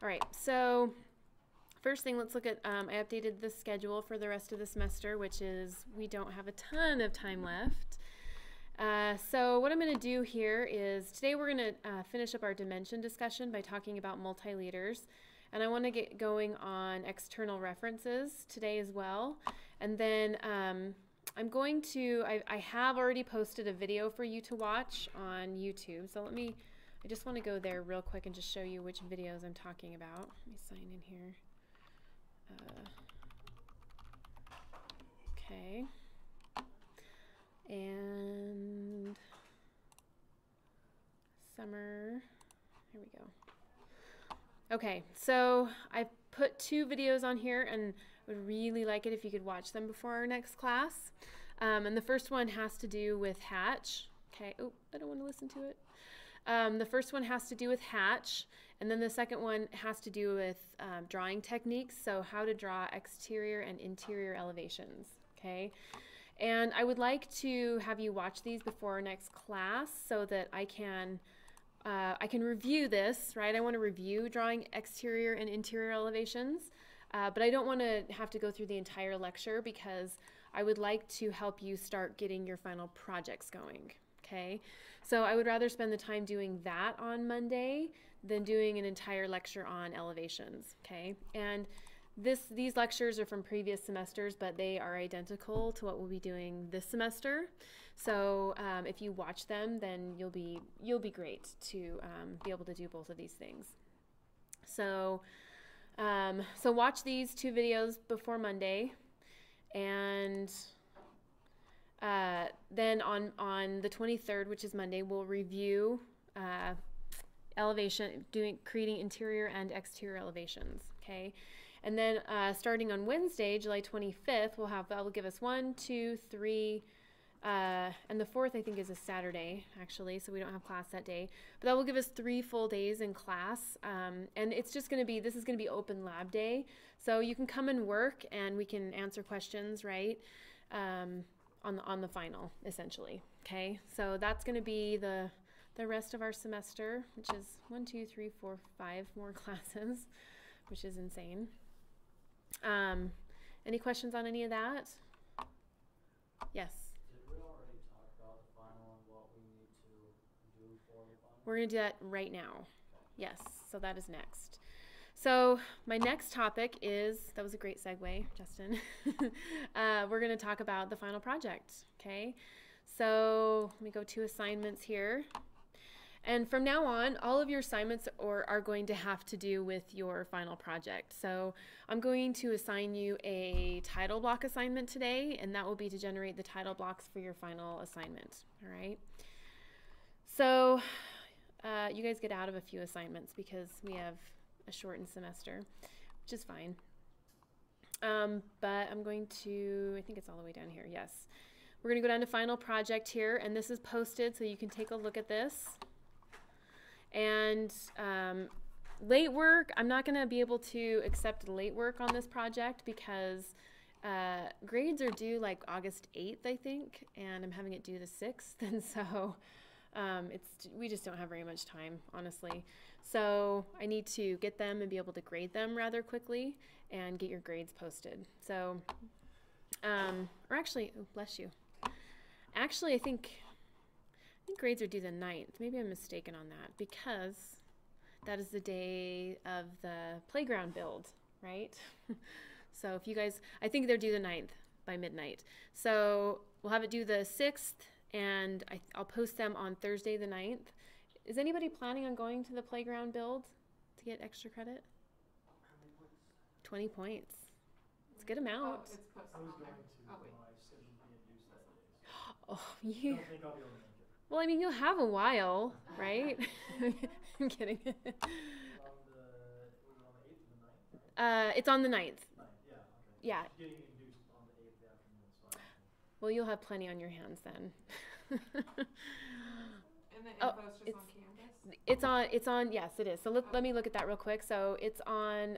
right, so first thing, let's look at, I updated the schedule for the rest of the semester, which is we don't have a ton of time left. So what I'm going to do here is today we're going to finish up our dimension discussion by talking about multiliters. And I want to get going on external references today as well. And then I'm going to, I have already posted a video for you to watch on YouTube. So I just want to go there real quick and just show you which videos I'm talking about. Let me sign in here. Okay. And summer, here we go. Okay, so I put 2 videos on here and would really like it if you could watch them before our next class. And the first one has to do with Hatch. Okay, oh, I don't want to listen to it. The first one has to do with Hatch, and then the second one has to do with drawing techniques, so how to draw exterior and interior elevations, okay? And I would like to have you watch these before our next class so that I can review this, right? I want to review drawing exterior and interior elevations, but I don't want to have to go through the entire lecture because I would like to help you start getting your final projects going, okay? So I would rather spend the time doing that on Monday than doing an entire lecture on elevations, okay? And these lectures are from previous semesters, but they are identical to what we'll be doing this semester. So if you watch them, then you'll be great to be able to do both of these things. So so watch these 2 videos before Monday, and then on the 23rd, which is Monday, we'll review creating interior and exterior elevations. Okay. And then starting on Wednesday, July 25th, that will give us 1, 2, 3, and the 4th I think is a Saturday actually, so we don't have class that day. But that will give us 3 full days in class, and it's just going to be, this is going to be open lab day, so you can come and work and we can answer questions, right, on the final essentially. Okay, so that's going to be the rest of our semester, which is 1, 2, 3, 4, 5 more classes, which is insane. Any questions on any of that? Yes. Did we already talk about the final and what we need to do for the final? We're going to do that right now. Yes, so that is next. So my next topic is, that was a great segue, Justin. We're going to talk about the final project, okay? So let me go to assignments here. And from now on, all of your assignments are going to have to do with your final project. So I'm going to assign you a title block assignment today, and that will be to generate the title blocks for your final assignment, all right? So you guys get out of a few assignments because we have a shortened semester, which is fine. But I'm going to, I think it's all the way down here, yes. We're going to go down to final project here, and this is posted so you can take a look at this. And late work, I'm not going to be able to accept late work on this project because grades are due like August 8th, I think, and I'm having it due the 6th, and so we just don't have very much time, honestly. So I need to get them and be able to grade them rather quickly and get your grades posted. So, or actually, oh, bless you. Actually, I think grades are due the 9th. Maybe I'm mistaken on that because that is the day of the playground build, right? So if you guys, I think they're due the 9th by midnight. So we'll have it due the 6th, and I'll post them on Thursday the 9th. Is anybody planning on going to the playground build to get extra credit? How many points? 20 points. It's a good amount. Oh, it's posted I was on going there. to, Oh, wait. my schedule being used that day. So Oh, I you. don't think I'll be able to make it. Well, I mean, you'll have a while, right? I'm kidding. Was it on the 8th or the 9th, right? It's on the 9th. 9th, yeah, okay. Yeah. Getting induced on the 8th of the afternoon, so I don't think. Well, you'll have plenty on your hands then. And the Oh, info's just on Canvas? It's on, yes, it is. So let me look at that real quick. So it's on,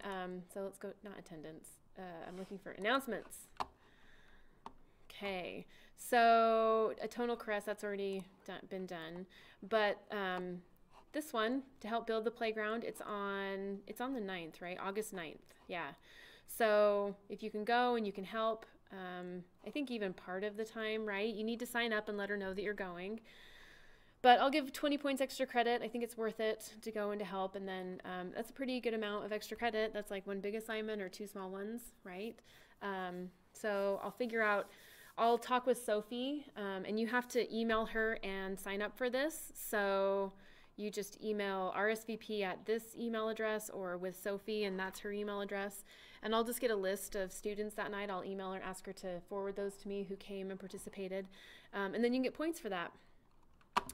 so let's go, not attendance. I'm looking for announcements. Okay, so a tonal caress, that's already been done. But this one to help build the playground. It's on the 9th, right? August 9th. Yeah. So if you can go and you can help, I think even part of the time, right? You need to sign up and let her know that you're going. But I'll give 20 points extra credit. I think it's worth it to go and to help. And then that's a pretty good amount of extra credit. That's like one big assignment or 2 small ones, right? So I'll figure out, I'll talk with Sophie, and you have to email her and sign up for this. So you just email RSVP at this email address or with Sophie, and that's her email address. And I'll just get a list of students that night. I'll email her and ask her to forward those to me who came and participated. And then you can get points for that.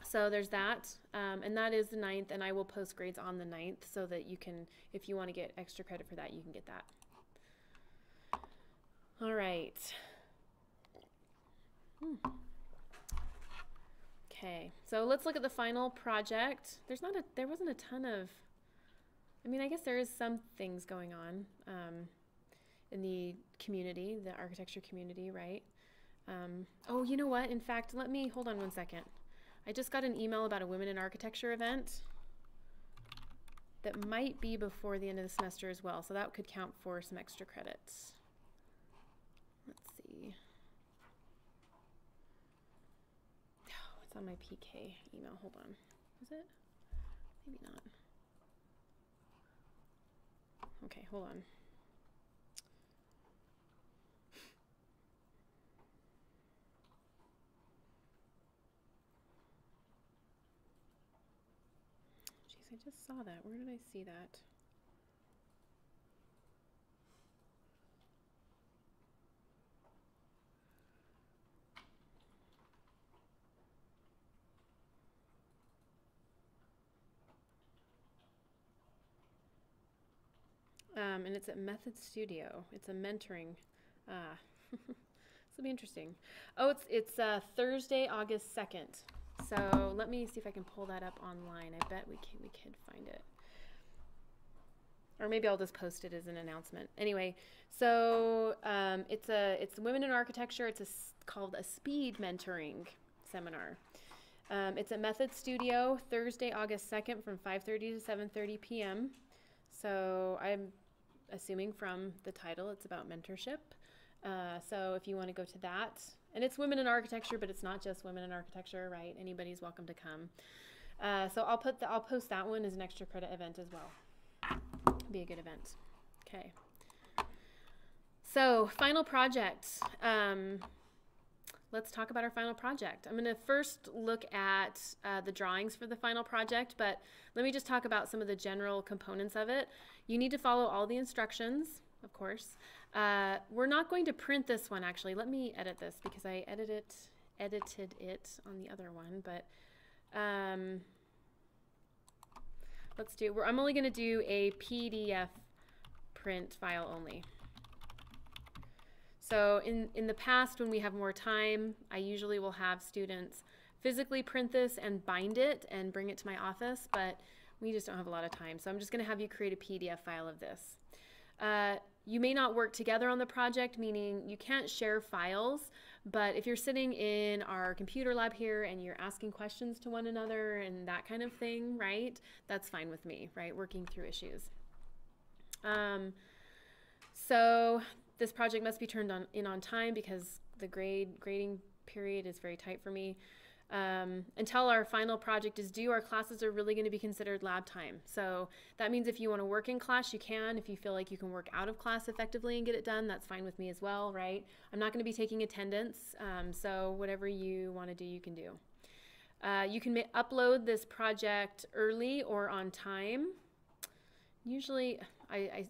So there's that, and that is the 9th, and I will post grades on the 9th so that you can, if you want to get extra credit for that, you can get that. All right. Okay, so let's look at the final project. There wasn't a ton of, I mean, I guess there is some things going on in the community, the architecture community, right? Oh, you know what? In fact, hold on one second. I just got an email about a Women in Architecture event that might be before the end of the semester as well, so that could count for some extra credits. Let's see. Oh, it's on my PK email. Hold on. Is it? Maybe not. Okay, hold on. I just saw that. Where did I see that? And it's at Method Studio. It's a mentoring. This will be interesting. Oh, it's Thursday, August 2nd. So let me see if I can pull that up online. I bet we could find it. Or maybe I'll just post it as an announcement. Anyway, so it's Women in Architecture. It's called a speed mentoring seminar. It's at Method Studio, Thursday, August 2nd from 5:30 to 7:30 p.m. So I'm assuming from the title it's about mentorship. So if you want to go to that, and it's Women in Architecture, but it's not just Women in Architecture, right? Anybody's welcome to come. So I'll post that one as an extra credit event as well. Be a good event. Okay. So final project. Let's talk about our final project. I'm going to first look at the drawings for the final project, but let me just talk about some of the general components of it. You need to follow all the instructions, of course. We're not going to print this one, actually. Let me edit this because I edited it on the other one, but I'm only going to do a PDF print file only. So in the past, when we have more time, I usually will have students physically print this and bind it and bring it to my office, but we just don't have a lot of time. So I'm just going to have you create a PDF file of this. You may not work together on the project, meaning you can't share files, but if you're sitting in our computer lab here and you're asking questions to one another and that kind of thing, right, that's fine with me, right, working through issues. So this project must be turned in on time because the grading period is very tight for me. Until our final project is due, our classes are really going to be considered lab time. So that means if you want to work in class, you can. If you feel like you can work out of class effectively and get it done, that's fine with me as well, right? I'm not going to be taking attendance, so whatever you want to do, you can do. You can upload this project early or on time. Usually, I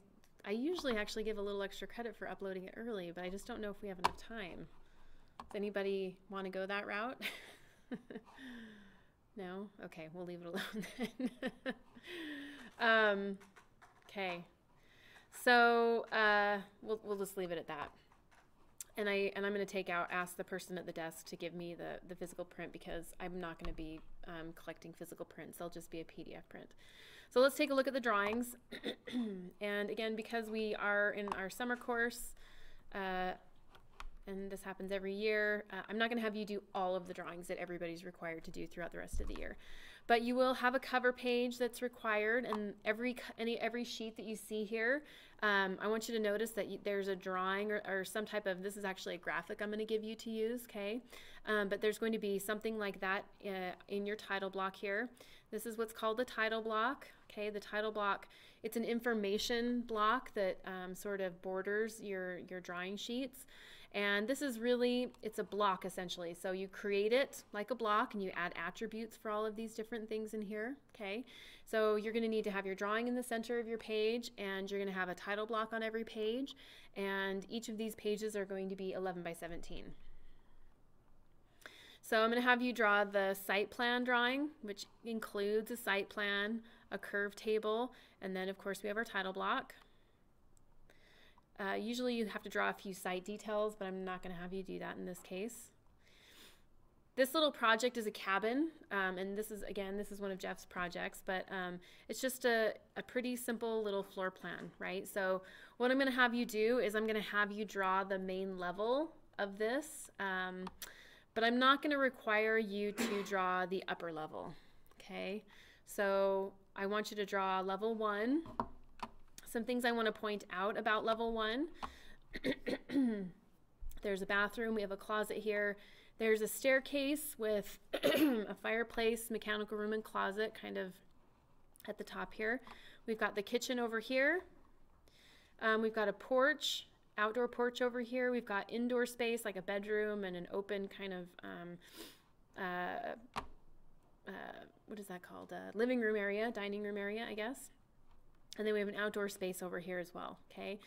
usually actually give a little extra credit for uploading it early, but I just don't know if we have enough time. Does anybody want to go that route? No? Okay, we'll leave it alone then. Okay, so we'll just leave it at that. And I'm going to ask the person at the desk to give me the physical print because I'm not going to be collecting physical prints. They'll just be a PDF print. So let's take a look at the drawings. And again, because we are in our summer course, and this happens every year, I'm not going to have you do all of the drawings that everybody's required to do throughout the rest of the year. But you will have a cover page that's required, and every sheet that you see here, I want you to notice that there's a drawing or some type of, this is actually a graphic I'm going to give you to use, okay? But there's going to be something like that in your title block here. This is what's called the title block, okay? The title block, it's an information block that sort of borders your drawing sheets. And this is really, it's a block essentially. So you create it like a block and you add attributes for all of these different things in here, okay? So you're gonna need to have your drawing in the center of your page, and you're gonna have a title block on every page, and each of these pages are going to be 11 by 17. So I'm gonna have you draw the site plan drawing, which includes a site plan, a curve table, and then of course we have our title block. Usually you have to draw a few site details, but I'm not going to have you do that in this case. This little project is a cabin, and this is one of Jeff's projects, but it's just a pretty simple little floor plan, right? So what I'm going to have you do is I'm going to have you draw the main level of this, but I'm not going to require you to draw the upper level, okay? So I want you to draw level 1. Some things I want to point out about level 1. There's a bathroom, we have a closet here. There's a staircase with a fireplace, mechanical room, and closet kind of at the top here. We've got the kitchen over here. We've got a porch, outdoor porch over here. We've got indoor space like a bedroom and an open kind of, what is that called? Living room area, dining room area, I guess. And then we have an outdoor space over here as well, okay?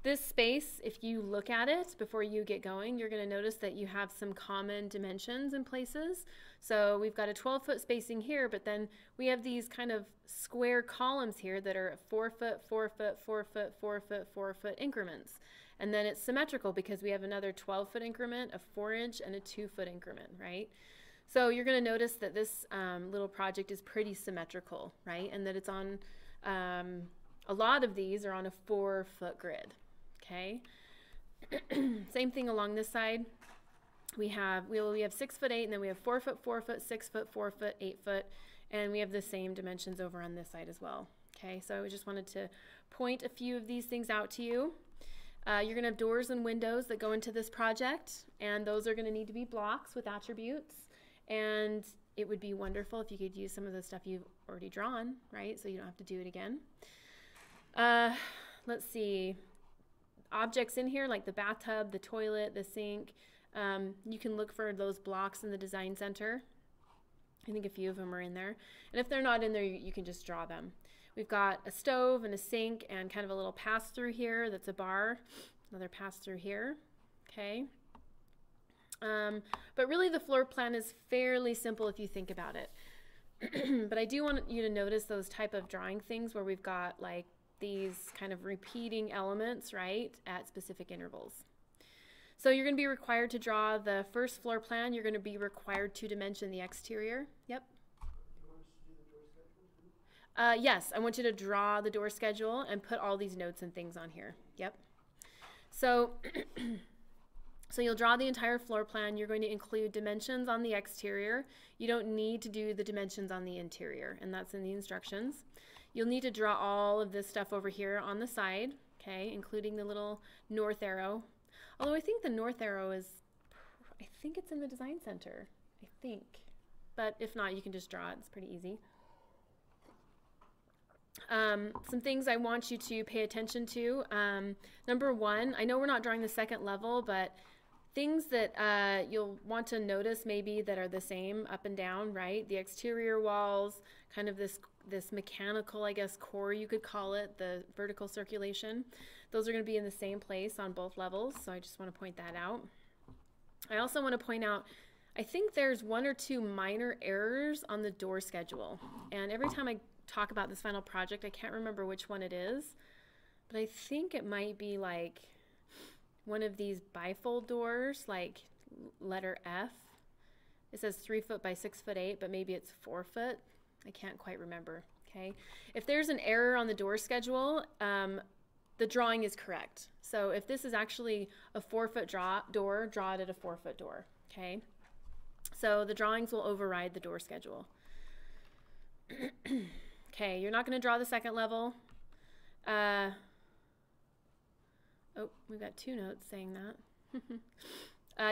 This space, if you look at it before you get going, you're gonna notice that you have some common dimensions in places. So we've got a 12-foot spacing here, but then we have these kind of square columns here that are 4 foot, 4 foot, 4 foot, 4 foot, 4 foot increments. And then it's symmetrical because we have another 12-foot increment, a 4-inch, and a 2-foot increment, right? So you're gonna notice that this little project is pretty symmetrical, right? And that it's on, a lot of these are on a 4-foot grid, okay? Same thing along this side. We have 6 foot 8, and then we have 4 foot, 4 foot, 6 foot, 4 foot, 8 foot, and we have the same dimensions over on this side as well, okay? So I just wanted to point a few of these things out to you. You're gonna have doors and windows that go into this project, and those are gonna need to be blocks with attributes, and it would be wonderful if you could use some of the stuff you've already drawn, right? So you don't have to do it again. Let's see, objects in here like the bathtub, the toilet, the sink. You can look for those blocks in the design center. I think a few of them are in there. And if they're not in there, you can just draw them. We've got a stove and a sink and kind of a little pass-through here that's a bar. Another pass-through here, okay? But really the floor plan is fairly simple if you think about it. But I do want you to notice those type of drawing things where we've got like these kind of repeating elements, right, at specific intervals. So you're going to be required to draw the first floor plan. You're going to be required to dimension the exterior. Yep. Yes, I want you to draw the door schedule and put all these notes and things on here. Yep. So, so you'll draw the entire floor plan. You're going to include dimensions on the exterior. You don't need to do the dimensions on the interior, and that's in the instructions. You'll need to draw all of this stuff over here on the side, okay, including the little north arrow. Although I think the north arrow is, I think it's in the design center, I think. But if not, you can just draw it. It's pretty easy. Some things I want you to pay attention to. Number 1, I know we're not drawing the second level, but things that you'll want to notice maybe that are the same up and down, right? The exterior walls, kind of this mechanical, I guess, core you could call it, the vertical circulation. Those are going to be in the same place on both levels, so I just want to point that out. I also want to point out, I think there's 1 or 2 minor errors on the door schedule, and every time I talk about this final project, I can't remember which one it is, but I think it might be like one of these bifold doors, like letter F. It says 3 foot by 6 foot 8, but maybe it's 4 foot. I can't quite remember, okay? If there's an error on the door schedule, the drawing is correct. So if this is actually a 4 foot door, draw it at a 4 foot door, okay? So the drawings will override the door schedule. Okay, you're not going to draw the second level. Oh, we've got 2 notes saying that.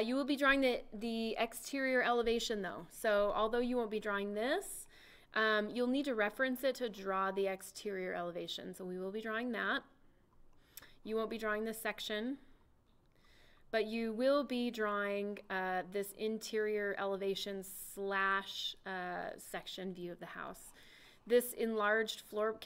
You will be drawing the exterior elevation though. So although you won't be drawing this, you'll need to reference it to draw the exterior elevation. So we will be drawing that. You won't be drawing this section, but you will be drawing this interior elevation slash section view of the house. This enlarged floor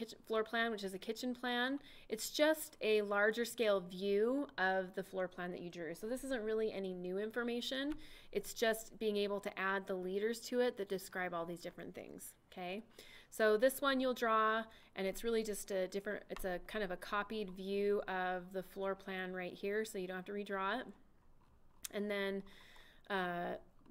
plan, which is a kitchen plan, it's just a larger scale view of the floor plan that you drew. So this isn't really any new information. It's just being able to add the leaders to it that describe all these different things, okay? So this one you'll draw, and it's really just a different, it's a kind of a copied view of the floor plan right here, so you don't have to redraw it. And then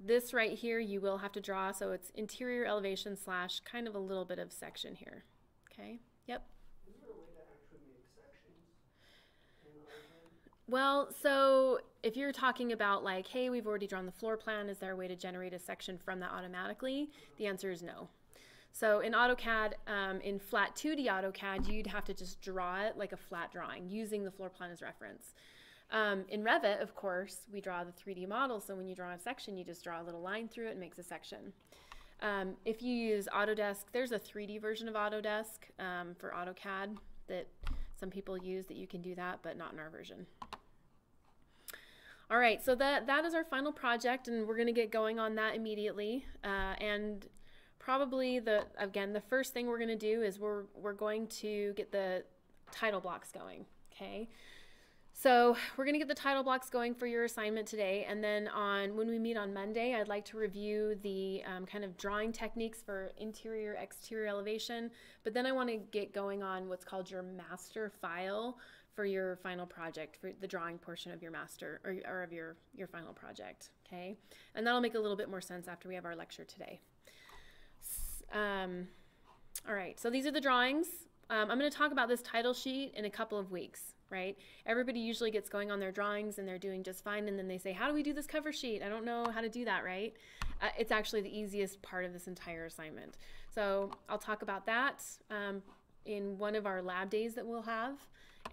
this right here you will have to draw, so it's interior elevation slash kind of a little bit of section here. Okay, yep. Is there a way to actually make sections in AutoCAD? Well, so if you're talking about like, hey, we've already drawn the floor plan, is there a way to generate a section from that automatically? The answer is no. So in AutoCAD, in flat 2D AutoCAD, you'd have to just draw it like a flat drawing using the floor plan as reference. In Revit, of course, we draw the 3D model, so when you draw a section, you just draw a little line through it and makes a section. If you use Autodesk, there's a 3D version of Autodesk for AutoCAD that some people use that you can do that, but not in our version. All right, so that is our final project, and we're going to get going on that immediately. And probably the first thing we're going to do is we're going to get the title blocks going, okay? So we're going to get the title blocks going for your assignment today, and then when we meet on Monday, I'd like to review the kind of drawing techniques for interior, exterior elevation, but then I want to get going on what's called your master file for your final project, for the drawing portion of your master, or of your final project, okay? And that'll make a little bit more sense after we have our lecture today. All right, so these are the drawings. I'm going to talk about this title sheet in a couple of weeks. Right? Everybody usually gets going on their drawings and they're doing just fine, and then they say, how do we do this cover sheet? I don't know how to do that, right? It's actually the easiest part of this entire assignment. So I'll talk about that in one of our lab days that we'll have,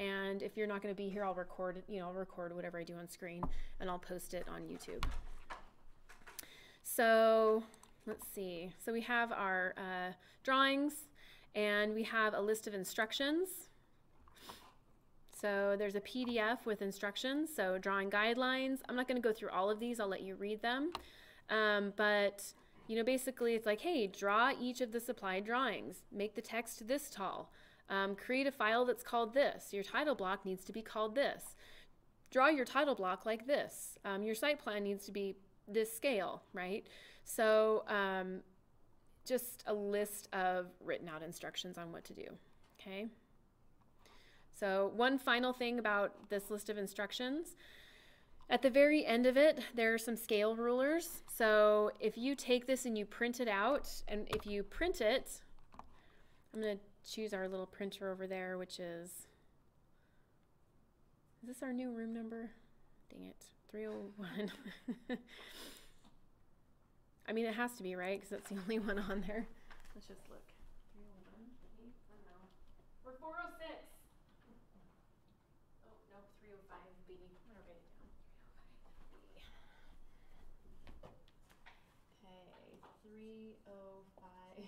and if you're not going to be here, I'll record whatever I do on screen, and I'll post it on YouTube. So let's see. So we have our drawings, and we have a list of instructions. So there's a PDF with instructions, so drawing guidelines. I'm not going to go through all of these, I'll let you read them. But you know, basically it's like, hey, draw each of the supplied drawings, make the text this tall, create a file that's called this, your title block needs to be called this, draw your title block like this, your site plan needs to be this scale, right? So just a list of written out instructions on what to do, okay? So one final thing about this list of instructions, at the very end of it, there are some scale rulers. So if you take this and you print it out, and if you print it, I'm going to choose our little printer over there, which is this our new room number? Dang it, 301. I mean, it has to be, right? Because that's the only one on there. Let's just look. 301? I don't know. We're 406. Oh, no, 305B. I'm going to write it down. 305B. Okay, 305B.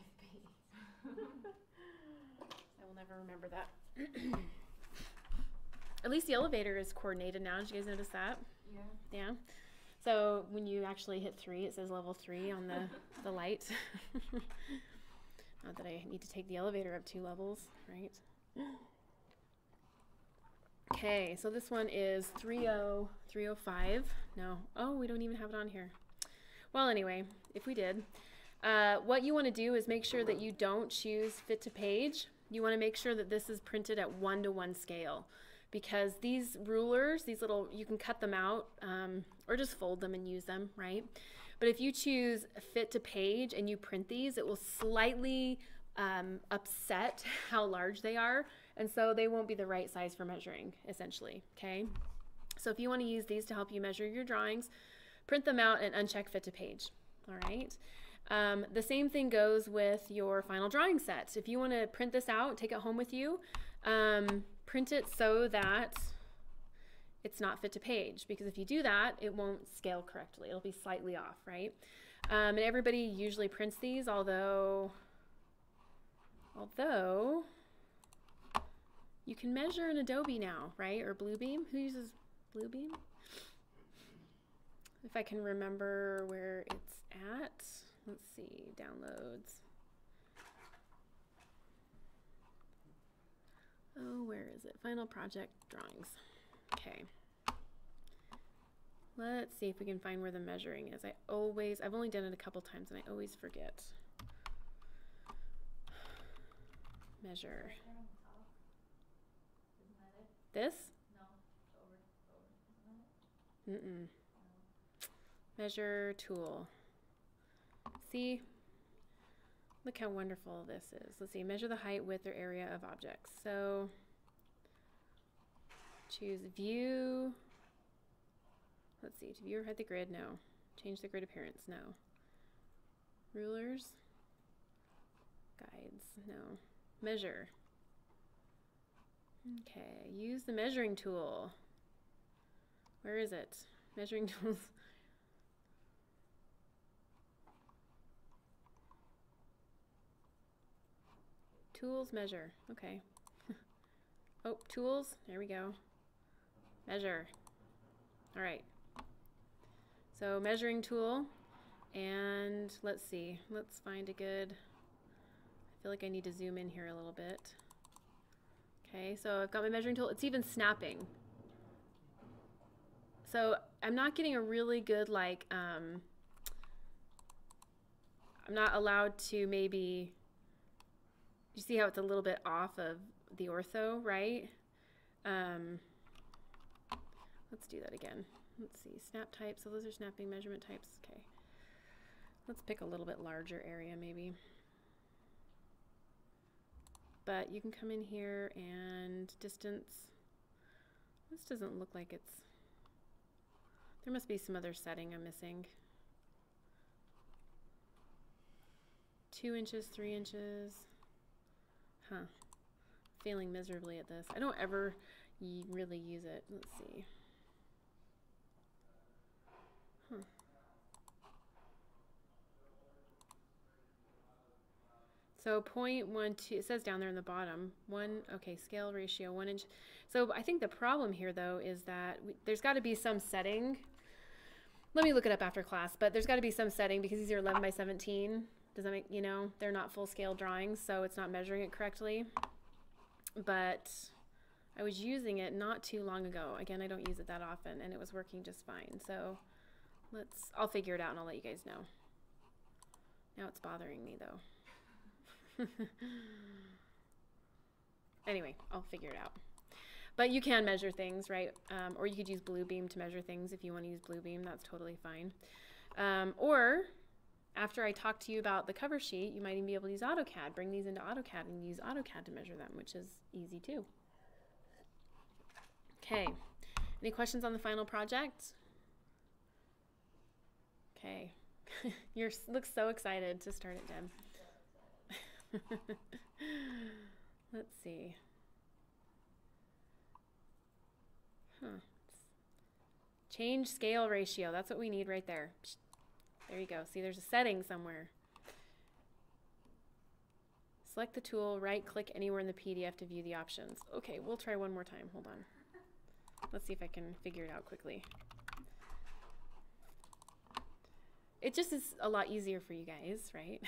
I will never remember that. At least the elevator is coordinated now. Did you guys notice that? Yeah. Yeah. So when you actually hit 3, it says level 3 on the light. Not that I need to take the elevator up 2 levels, right? Okay, so this one is 305. No. Oh, we don't even have it on here. Well, anyway, if we did, what you want to do is make sure that you don't choose fit to page. You want to make sure that this is printed at 1:1 scale, because these rulers, these little, you can cut them out or just fold them and use them, right? But if you choose fit to page and you print these, it will slightly upset how large they are, and so they won't be the right size for measuring, essentially, okay? So if you want to use these to help you measure your drawings, print them out and uncheck fit to page, all right? The same thing goes with your final drawing set. If you want to print this out, take it home with you, print it so that it's not fit to page, because if you do that, it won't scale correctly. It'll be slightly off, right? And everybody usually prints these, although you can measure in Adobe now, right? Or Bluebeam. Who uses Bluebeam? If I can remember where it's at. Let's see, downloads. Oh, where is it? Final project drawings. Okay. Let's see if we can find where the measuring is. I've only done it a couple times and I always forget. Measure. This? No. Mm-mm. Measure tool. See? Look how wonderful this is. Let's see. Measure the height, width, or area of objects. So choose view. Let's see. To view or hide the grid? No. Change the grid appearance? No. Rulers? Guides? No. Measure. Okay. Use the measuring tool. Where is it? Measuring tools. Tools, measure. Okay. Oh, tools. There we go. Measure. All right. So measuring tool, and let's see. Let's find a good, I feel like I need to zoom in here a little bit. Okay, so I've got my measuring tool. It's even snapping. So I'm not getting a really good, like, I'm not allowed to maybe, you see how it's a little bit off of the ortho, right? Let's do that again. Let's see, snap type. So those are snapping measurement types. Okay. Let's pick a little bit larger area maybe. But you can come in here and distance. This doesn't look like it's, there must be some other setting I'm missing. 2 inches, 3 inches. Huh. Failing miserably at this. I don't ever really use it. Let's see. Huh. So 0.12, it says down there in the bottom, okay, scale ratio, 1 inch. So I think the problem here though is that there's got to be some setting. Let me look it up after class, but there's got to be some setting because these are 11 by 17. Does that make, you know, they're not full scale drawings, so it's not measuring it correctly. But I was using it not too long ago. Again, I don't use it that often, and it was working just fine. So I'll figure it out and I'll let you guys know. Now it's bothering me though. Anyway, I'll figure it out. But you can measure things, right? Or you could use Bluebeam to measure things if you want to use Bluebeam. That's totally fine. Or after I talk to you about the cover sheet, you might even be able to use AutoCAD. Bring these into AutoCAD and use AutoCAD to measure them, which is easy too. Okay. Any questions on the final project? Okay. You look so excited to start it, Deb. Let's see. Huh. Change scale ratio. That's what we need right there. There you go. See, there's a setting somewhere. Select the tool, right-click anywhere in the PDF to view the options. Okay, we'll try one more time. Hold on. Let's see if I can figure it out quickly. It just is a lot easier for you guys, right?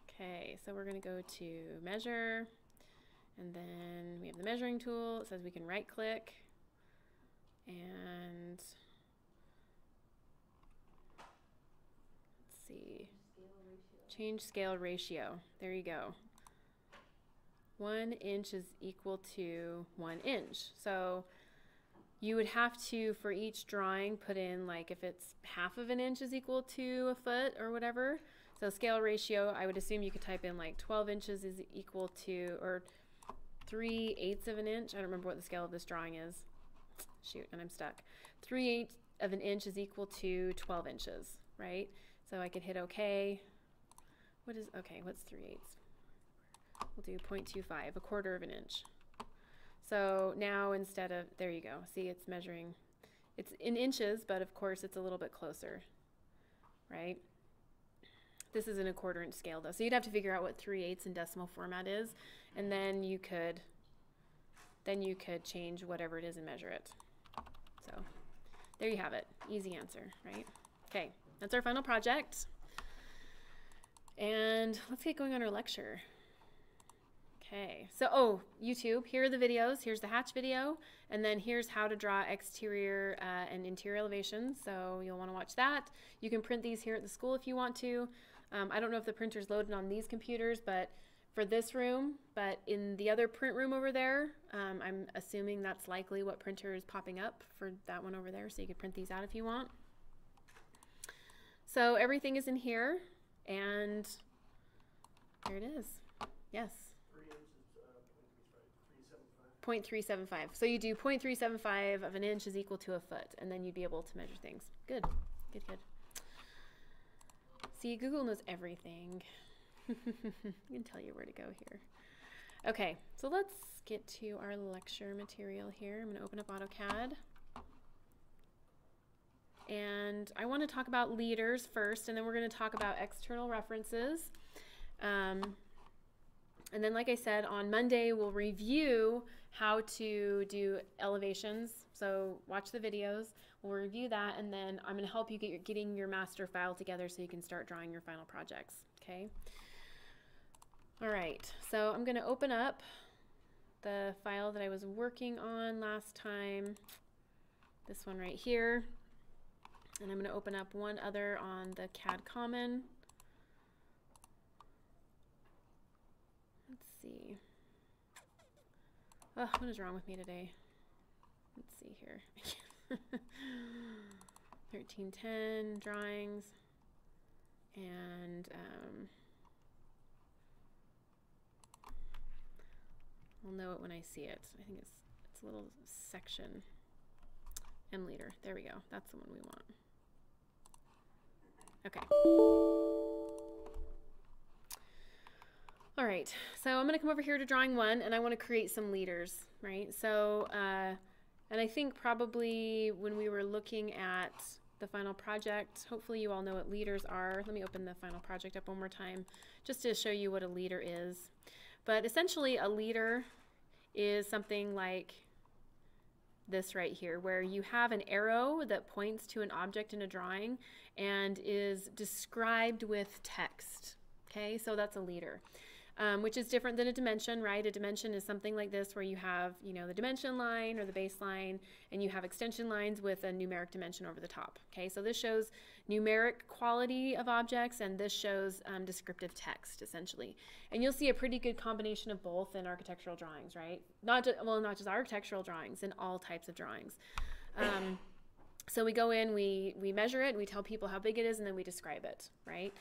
Okay, so we're going to go to measure, and then we have the measuring tool. It says we can right click and let's see, change scale ratio. There you go. 1 inch is equal to 1 inch. So you would have to, for each drawing, put in, like, if it's half of an inch is equal to a foot or whatever. So scale ratio, I would assume you could type in like 12 inches is equal to, or 3/8 of an inch. I don't remember what the scale of this drawing is. Shoot, and I'm stuck. 3/8 of an inch is equal to 12 inches. right? So I could hit OK. Okay, what's 3/8? We'll do 0.25, a quarter of an inch. So now instead of, there you go, see it's measuring, it's in inches, but of course it's a little bit closer, right? This is in a 1/4 inch scale though, so you'd have to figure out what 3/8 in decimal format is, and then you could change whatever it is and measure it. So there you have it, easy answer, right? Okay, that's our final project. And let's get going on our lecture. Okay, so, YouTube, here are the videos. Here's the hatch video, and then here's how to draw exterior and interior elevations, so you'll want to watch that. You can print these here at the school if you want to. I don't know if the printer's loaded on these computers, but for this room, but in the other print room over there, I'm assuming that's likely what printer is popping up for that one over there, so you could print these out if you want. So everything is in here, and there it is. Yes. 0.375. So you do 0.375 of an inch is equal to a foot, and then you'd be able to measure things. Good, good, good. See, Google knows everything. I can tell you where to go here. Okay, so let's get to our lecture material here. I'm going to open up AutoCAD. And I want to talk about leaders first, and then we're going to talk about external references. And then, like I said, on Monday, we'll review how to do elevations. So watch the videos, we'll review that, and then I'm going to help you getting your master file together so you can start drawing your final projects, okay? All right, so I'm going to open up the file that I was working on last time, this one right here, and I'm going to open up one other on the CAD Common. Let's see. Oh, what is wrong with me today? Let's see here. 1310 drawings, and I'll know it when I see it. I think it's a little section. M leader. There we go. That's the one we want. Okay. All right, so I'm going to come over here to drawing 1, and I want to create some leaders, right? So, and I think probably when we were looking at the final project, hopefully you all know what leaders are. Let me open the final project up one more time just to show you what a leader is. But essentially a leader is something like this right here, where you have an arrow that points to an object in a drawing and is described with text, okay? So that's a leader. Which is different than a dimension, right? A dimension is something like this where you have, you know, the dimension line or the baseline, and you have extension lines with a numeric dimension over the top, okay? So this shows numeric quality of objects, and this shows descriptive text, essentially. And you'll see a pretty good combination of both in architectural drawings, right? Not just architectural drawings, in all types of drawings. So we go in, we measure it, we tell people how big it is, and then we describe it, right?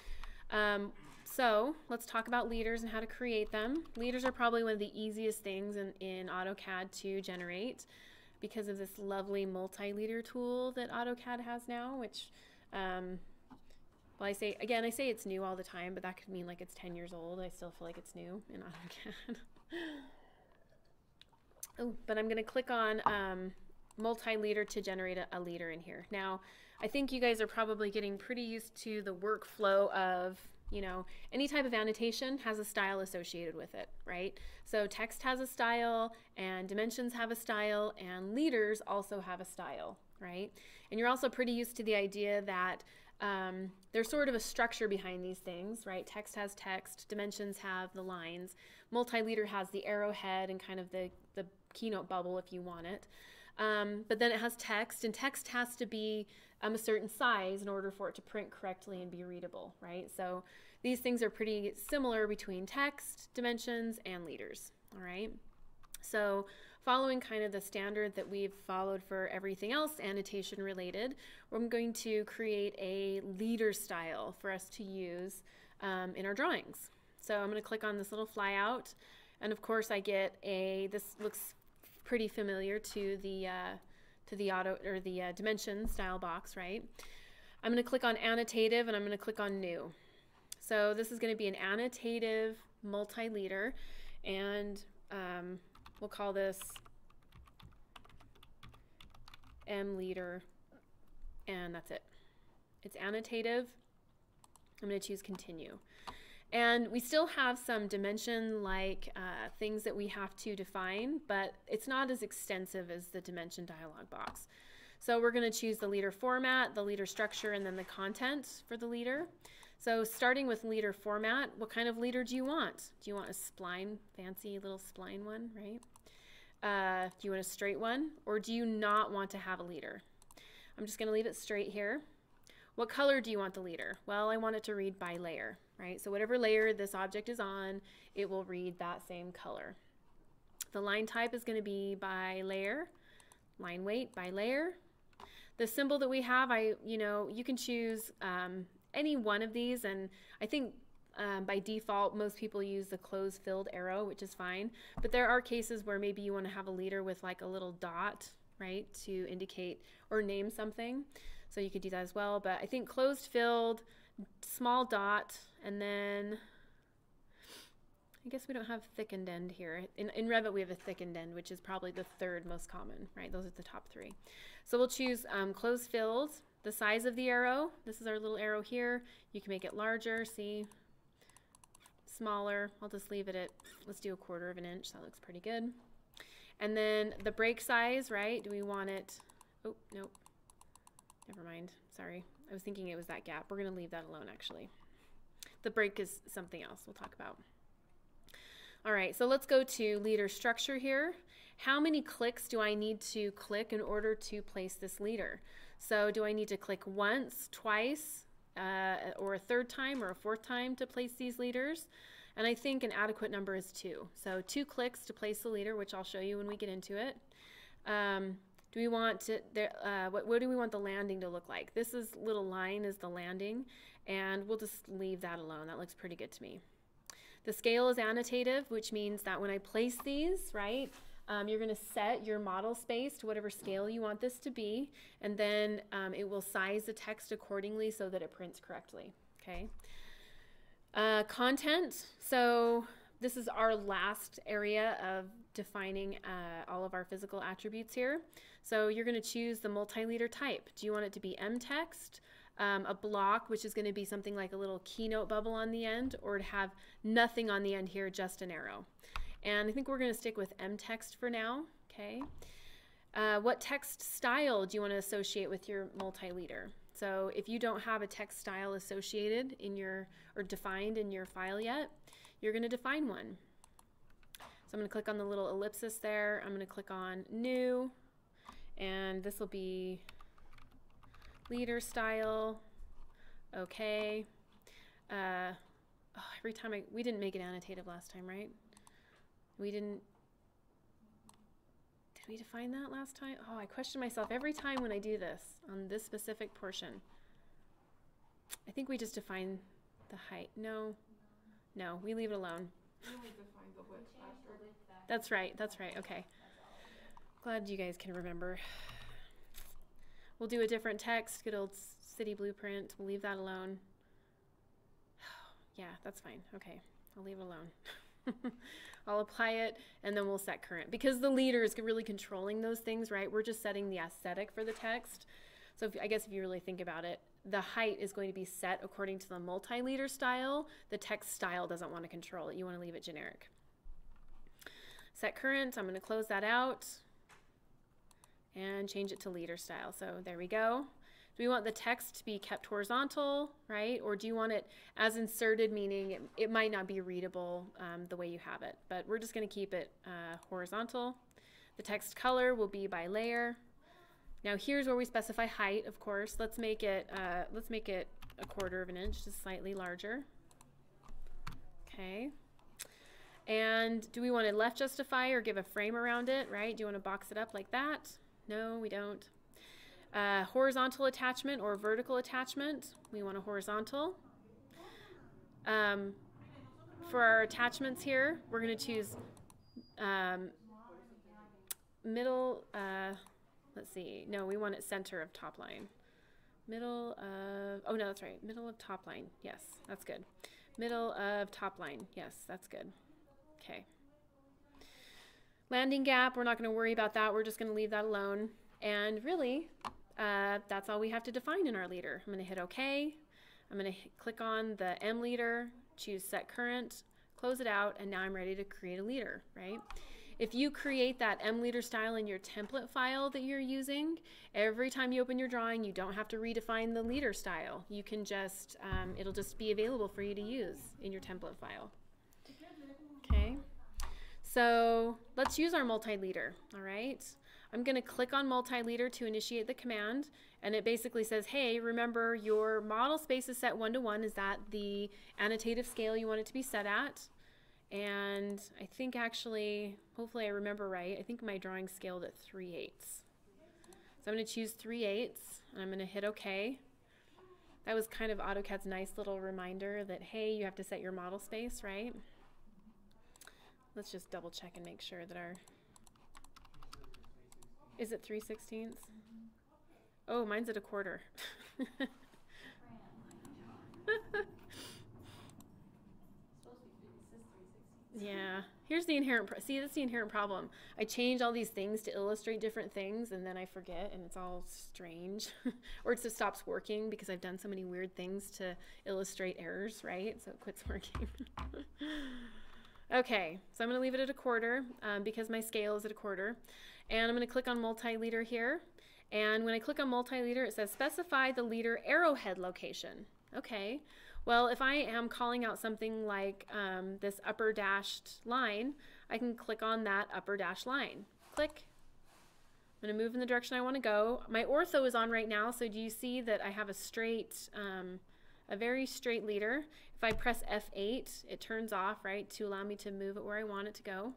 So let's talk about leaders and how to create them. Leaders are probably one of the easiest things in AutoCAD to generate because of this lovely multi-leader tool that AutoCAD has now, which, well, I say it's new all the time, but that could mean like it's 10 years old. I still feel like it's new in AutoCAD. Oh, but I'm going to click on multi-leader to generate a leader in here. Now, I think you guys are probably getting pretty used to the workflow of, you know, any type of annotation has a style associated with it, right? So text has a style, and dimensions have a style, and leaders also have a style, right? And you're also pretty used to the idea that there's sort of a structure behind these things, right? Text has text, dimensions have the lines, multi-leader has the arrowhead and kind of the keynote bubble if you want it. But then it has text, and text has to be a certain size in order for it to print correctly and be readable, right? So these things are pretty similar between text, dimensions, and leaders, all right? So following kind of the standard that we've followed for everything else annotation related, we're going to create a leader style for us to use in our drawings. So I'm going to click on this little flyout, and of course I get this looks pretty familiar to the dimension style box, right? I'm going to click on annotative and I'm going to click on new. So this is going to be an annotative multi-leader, and we'll call this M leader, and that's it. It's annotative. I'm going to choose continue. And we still have some dimension like things that we have to define, but it's not as extensive as the dimension dialog box. So we're going to choose the leader format, the leader structure, and then the content for the leader. So starting with leader format, what kind of leader do you want? Do you want a spline, fancy little spline one, right? Do you want a straight one, or do you not want to have a leader? I'm just going to leave it straight here. What color do you want the leader? Well, I want it to read by layer, right? So whatever layer this object is on, it will read that same color. The line type is going to be by layer, line weight by layer. The symbol that we have, you can choose any one of these, and I think by default most people use the closed filled arrow, which is fine, but there are cases where maybe you want to have a leader with like a little dot, right, to indicate or name something, so you could do that as well. But I think closed filled, small dot, and then I guess we don't have thickened end here. In Revit we have a thickened end, which is probably the third most common, right? Those are the top three. So we'll choose closed filled. The size of the arrow, this is our little arrow here. You can make it larger, see, smaller. I'll just leave it at, let's do 1/4 of an inch. That looks pretty good. And then the break size, right? Do we want it, oh, nope, never mind, sorry. I was thinking it was that gap. We're gonna leave that alone actually. The break is something else we'll talk about. All right, so let's go to leader structure here. How many clicks do I need to click in order to place this leader? So do I need to click once, twice, or a third time or a fourth time to place these leaders? And I think an adequate number is 2. So 2 clicks to place the leader, which I'll show you when we get into it. Do we want to, what do we want the landing to look like? This little line is the landing, and we'll just leave that alone. That looks pretty good to me. The scale is annotative, which means that when I place these, right, you're going to set your model space to whatever scale you want this to be, and then it will size the text accordingly so that it prints correctly. Okay. Content. So this is our last area of defining all of our physical attributes here. So you're going to choose the multi-leader type. Do you want it to be M text, a block, which is going to be something like a little keynote bubble on the end, or to have nothing on the end here, just an arrow? And I think we're going to stick with M text for now. Okay. What text style do you want to associate with your multi-leader? So if you don't have a text style associated in your, or defined in your file yet, you're going to define one. So I'm going to click on the little ellipsis there. I'm going to click on new, and this will be leader style. Okay. Every time we didn't make it annotative last time, right? We didn't. Did we define that last time? Oh, I question myself every time when I do this on this specific portion. I think we just define the height. No, we leave it alone. We only define the width after. That's right. That's right. Okay. Glad you guys can remember. We'll do a different text. Good old city blueprint. We'll leave that alone. Yeah, that's fine. Okay, I'll leave it alone. I'll apply it, and then we'll set current, because the leader is really controlling those things, right? We're just setting the aesthetic for the text. So I guess if you really think about it, the height is going to be set according to the multi-leader style. The text style doesn't want to control it. You want to leave it generic. Set current. I'm going to close that out and change it to leader style. So there we go. Do we want the text to be kept horizontal, right? Or do you want it as inserted, meaning it might not be readable the way you have it, but we're just going to keep it horizontal. The text color will be by layer. Now here's where we specify height, of course. Let's make it a 1/4 of an inch, just slightly larger. Okay. And do we want to left justify or give a frame around it, right? Do you want to box it up like that? No, we don't. Horizontal attachment or vertical attachment, we want a horizontal. For our attachments here, we're going to choose middle, let's see, no, we want it center of top line. Middle of, oh no, that's right. Middle of top line. Yes, that's good. Middle of top line. Yes, that's good. Okay. Landing gap, we're not going to worry about that. We're just going to leave that alone. And really, that's all we have to define in our leader. I'm going to hit OK. I'm going to click on the M leader, choose set current, close it out, and now I'm ready to create a leader, right? If you create that M leader style in your template file that you're using, every time you open your drawing, you don't have to redefine the leader style. You can just, it'll just be available for you to use in your template file. Okay, so let's use our multi-leader, all right? I'm gonna click on multi-leader to initiate the command, and it basically says, hey, remember your model space is set 1 to 1. Is that the annotative scale you want it to be set at? And I think actually, hopefully I remember right, I think my drawing scaled at 3/8. So I'm going to choose 3/8 and I'm going to hit OK. That was kind of AutoCAD's nice little reminder that, hey, you have to set your model space, right? Let's just double check and make sure that our, is it 3/16? Oh, mine's at 1/4. Yeah, here's the inherent, see, that's the inherent problem. I change all these things to illustrate different things and then I forget and it's all strange. Or it just stops working because I've done so many weird things to illustrate errors, right? So it quits working. Okay, so I'm going to leave it at 1/4 because my scale is at 1/4. And I'm going to click on multi-leader here. And when I click on multi-leader, it says specify the leader arrowhead location. Okay. Well, if I am calling out something like this upper dashed line, I can click on that upper dashed line. Click. I'm going to move in the direction I want to go. My ortho is on right now, so do you see that I have a straight, a very straight leader? If I press F8, it turns off, right, to allow me to move it where I want it to go.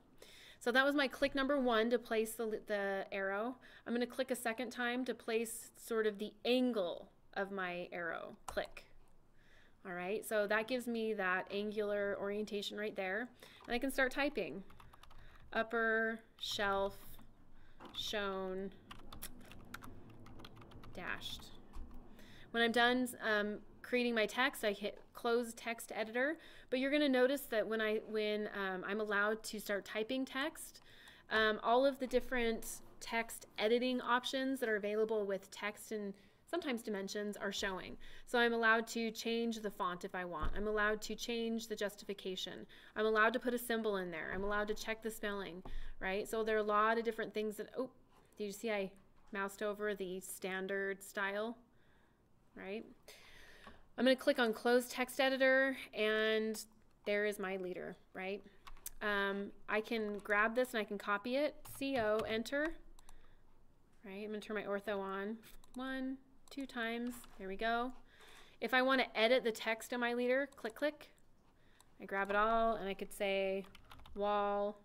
So that was my click number 1 to place the arrow. I'm going to click a second time to place sort of the angle of my arrow. Click. All right, so that gives me that angular orientation right there. And I can start typing. Upper shelf shown dashed. When I'm done creating my text, I hit close text editor, but you're gonna notice that when I'm allowed to start typing text, all of the different text editing options that are available with text and sometimes dimensions are showing. So I'm allowed to change the font if I want. I'm allowed to change the justification. I'm allowed to put a symbol in there. I'm allowed to check the spelling, right? So there are a lot of different things that, oh, did you see I moused over the standard style, right? I'm going to click on close text editor and there is my leader, right? I can grab this and I can copy it, CO, enter, right? I'm going to turn my ortho on. 1, 2 times, there we go. If I want to edit the text on my leader, click, click. I grab it all and I could say wall,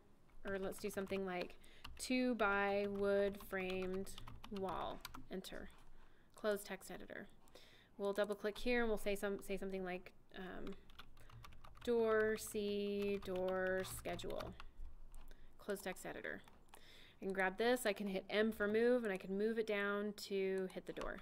or let's do something like 2 by wood framed wall, enter. Close text editor. We'll double click here and we'll say something like door C, door schedule. Close text editor. I can grab this, I can hit M for move, and I can move it down to hit the door.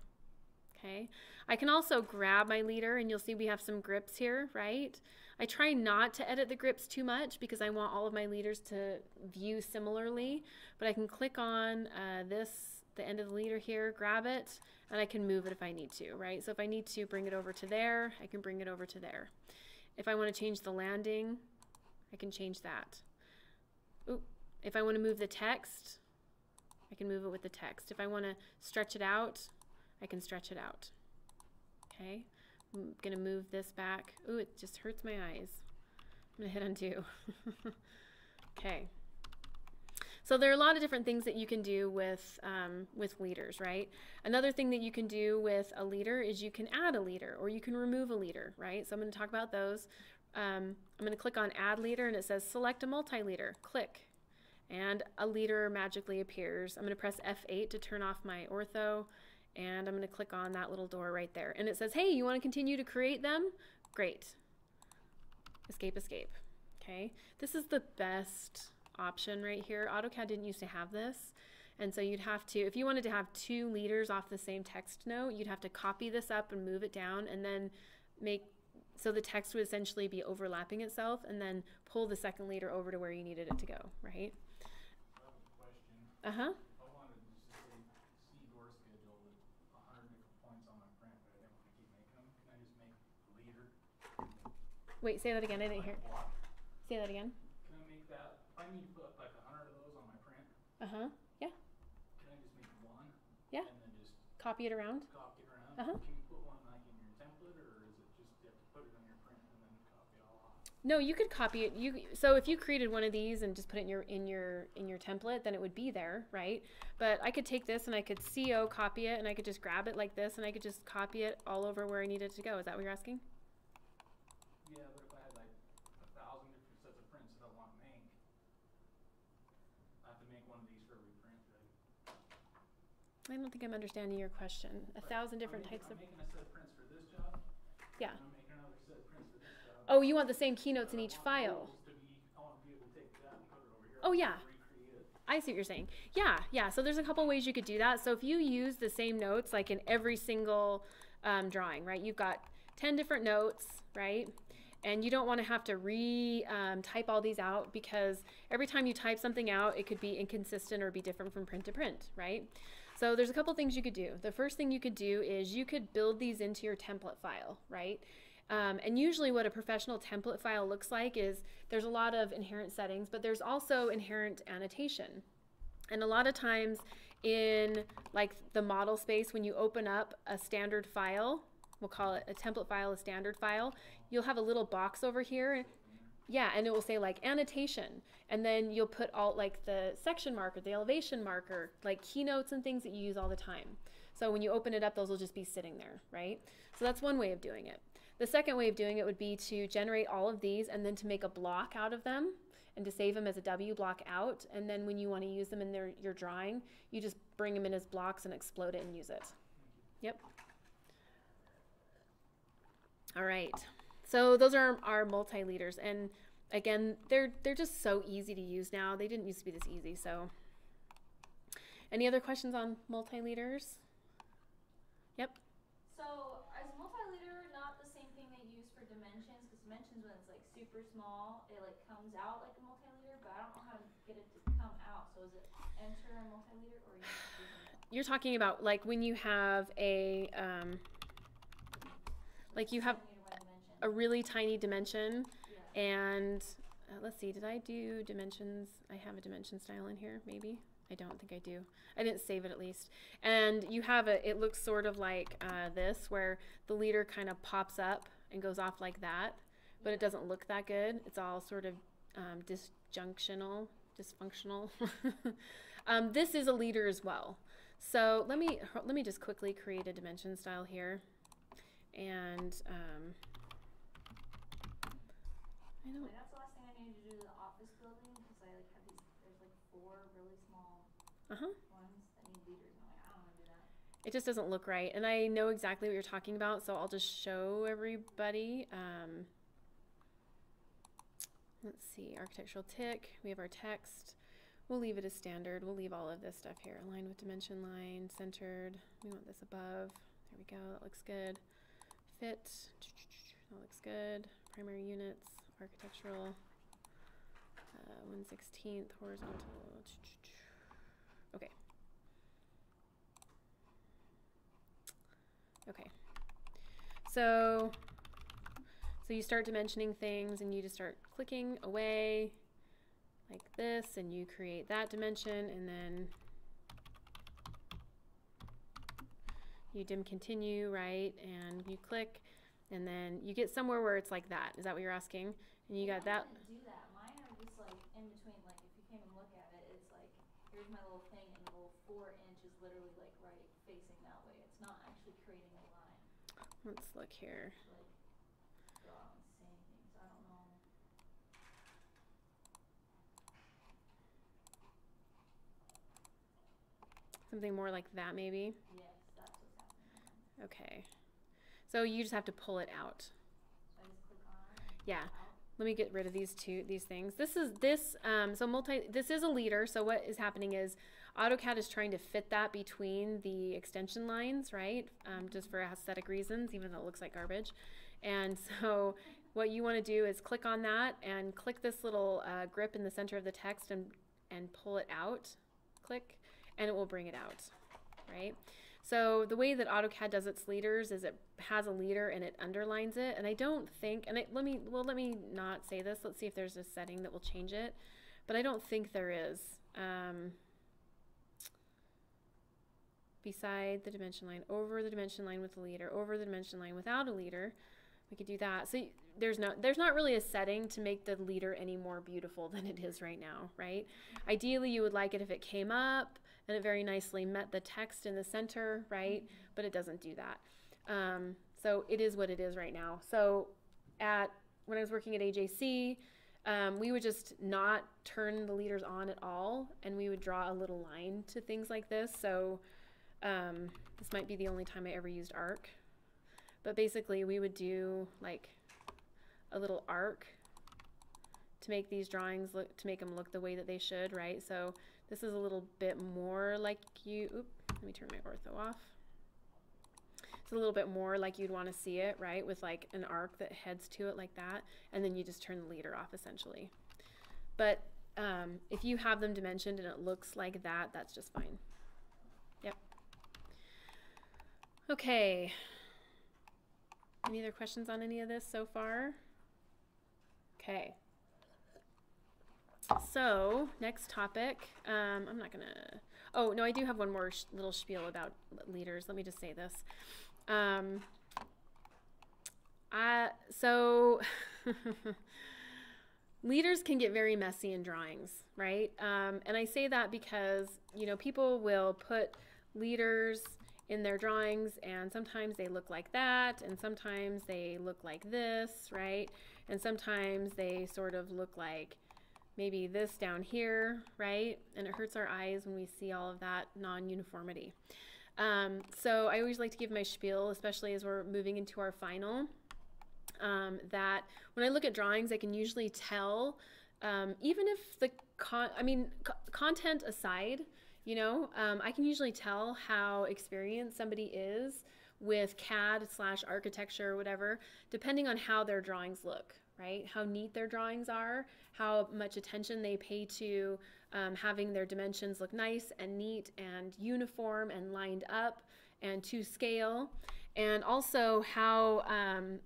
Okay. I can also grab my leader, and you'll see we have some grips here, right? I try not to edit the grips too much because I want all of my leaders to view similarly, but I can click on the end of the leader here, grab it, and I can move it if I need to, right? So if I need to bring it over to there, I can bring it over to there. If I want to change the landing, I can change that. Oop. If I want to move the text, I can move it with the text. If I want to stretch it out, I can stretch it out. Okay, I'm going to move this back. Ooh, it just hurts my eyes. I'm going to hit undo. Okay. So there are a lot of different things that you can do with leaders, right? Another thing that you can do with a leader is you can add a leader or you can remove a leader, right? So I'm going to talk about those. I'm going to click on add leader and it says select a multi-leader. Click. And a leader magically appears. I'm going to press F8 to turn off my ortho, and I'm going to click on that little door right there. And it says, hey, you want to continue to create them? Great. Escape, escape. Okay. This is the best option right here. AutoCAD didn't used to have this, And so you'd have to, if you wanted to have 2 leaders off the same text note, you'd have to copy this up and move it down and then make, so the text would essentially be overlapping itself and then pull the second leader over to where you needed it to go, right? I have a question. Uh-huh. If I wanted to just say C-door schedule with 100 different points on my print, but I didn't want to keep making them, can I just make leader? Wait, say that again. I didn't hear. Block? Say that again. Can I make that, if I need to put like 100 of those on my print, Uh-huh. Yeah. can I just make one? Yeah. And then just Copy it around. copy it around? Uh-huh. Can you put one like in your template, or is it just you have to put it on your print and then copy it all off? No, you could copy it. So if you created one of these and just put it in your template, then it would be there, right? But I could take this and I could CO copy it and I could just grab it like this and I could just copy it all over where I need it to go. Is that what you're asking? Yeah, but if I had like 1,000 different sets of prints that I want to make, I have to make one of these for every print, right? I don't think I'm understanding your question. 1,000 different types of. I'm making a set of prints for this job. Yeah. And I'm making another set of prints for this job. Oh, you want the same keynotes in each file. I want to be able to take that and put it over here. Oh, yeah. Recreate it. I see what you're saying. Yeah. So there's a couple ways you could do that. So if you use the same notes like in every single drawing, right? You've got 10 different notes, right? And you don't want to have to type all these out because every time you type something out, it could be inconsistent or be different from print to print, right? So there's a couple things you could do. The first thing you could do is you could build these into your template file, right? And usually what a professional template file looks like is there's a lot of inherent settings, but there's also inherent annotation. And a lot of times in like the model space, when you open up a standard file, we'll call it a template file, a standard file, you'll have a little box over here. Yeah, and it will say like annotation. And then you'll put all like the section marker, the elevation marker, like keynotes and things that you use all the time. So when you open it up, those will just be sitting there, right? So that's one way of doing it. The second way of doing it would be to generate all of these and then to make a block out of them and to save them as a W block out. And then when you want to use them in your drawing, you just bring them in as blocks and explode it and use it. Yep. All right. So those are our multi-leaders. And again, they're just so easy to use now. They didn't used to be this easy. So any other questions on multi-leaders? Yep. So is multi-leader not the same thing they use for dimensions? Because dimensions, when it's like super small, it like comes out like a multi-leader, but I don't know how to get it to come out. So is it enter a multi-leader, or are you just using it? You're talking about like when you have a like you have a really tiny dimension. Yeah. And let's see, did I do dimensions? I have a dimension style in here, maybe. I don't think I do. I didn't save it at least. And you have it looks sort of like this, where the leader kind of pops up and goes off like that, but it doesn't look that good. It's all sort of dysfunctional. This is a leader as well. So let me just quickly create a dimension style here. And Like, that's the last thing I needed to do to the office building, because I like have these. There's like 4 really small ones that need leaders, and I'm like, I don't want to do that. it just doesn't look right. And I know exactly what you're talking about, so I'll just show everybody. Let's see, architectural tick. We have our text. We'll leave it as standard. We'll leave all of this stuff here. Aligned with dimension line, centered. We want this above. There we go. That looks good. Fit. That looks good. Primary units. Architectural. 1/16 horizontal. Okay. Okay. So you start dimensioning things and you just start clicking away like this, and you create that dimension, and then you dim continue, right? And you click, and then you get somewhere where it's like that. Is that what you're asking? And you got that. Mine doesn't do that. Mine are just like in between. Like if you came and look at it, it's like here's my little thing, and the little 4-inch is literally like right facing that way. It's not actually creating a line. Let's look here. It's like go out and saying things. I don't know. Something more like that, maybe. Yes, that's what's happening. Okay. So you just have to pull it out. So I just click on it. Yeah. let me get rid of these things. This is a leader. So what is happening is AutoCAD is trying to fit that between the extension lines, right? Just for aesthetic reasons, even though it looks like garbage. And so what you want to do is click on that and click this little grip in the center of the text and pull it out. Click, and it will bring it out, right? So the way that AutoCAD does its leaders is it has a leader and it underlines it. And I don't think, let me not say this. Let's see if there's a setting that will change it. But I don't think there is. Beside the dimension line, over the dimension line with a leader, over the dimension line without a leader. We could do that. So there's not really a setting to make the leader any more beautiful than it is right now, right? Ideally, you would like it if it came up and it very nicely met the text in the center, right? But it doesn't do that. So it is what it is right now. So when I was working at AJC, we would just not turn the leaders on at all, and we would draw a little line to things like this. So this might be the only time I ever used arc. But basically, we would do like a little arc to make these drawings look, to make them look the way that they should, right? So this is a little bit more like let me turn my ortho off. It's a little bit more like you'd want to see it, right? With like an arc that heads to it like that, and then you just turn the leader off essentially. But if you have them dimensioned and it looks like that, that's just fine. Yep. Okay. Any other questions on any of this so far? Okay. So, next topic. I'm not going to... Oh, no, I do have one more little spiel about leaders. Let me just say this. So, leaders can get very messy in drawings, right? And I say that because, you know, people will put leaders in their drawings, and sometimes they look like that, and sometimes they look like this, right? And sometimes they sort of look like maybe this down here, right? And it hurts our eyes when we see all of that non-uniformity. So I always like to give my spiel, especially as we're moving into our final, that when I look at drawings, I can usually tell, even if the content aside, you know, I can usually tell how experienced somebody is with CAD/architecture or whatever, depending on how their drawings look, right? How neat their drawings are, how much attention they pay to having their dimensions look nice and neat and uniform and lined up and to scale. And also how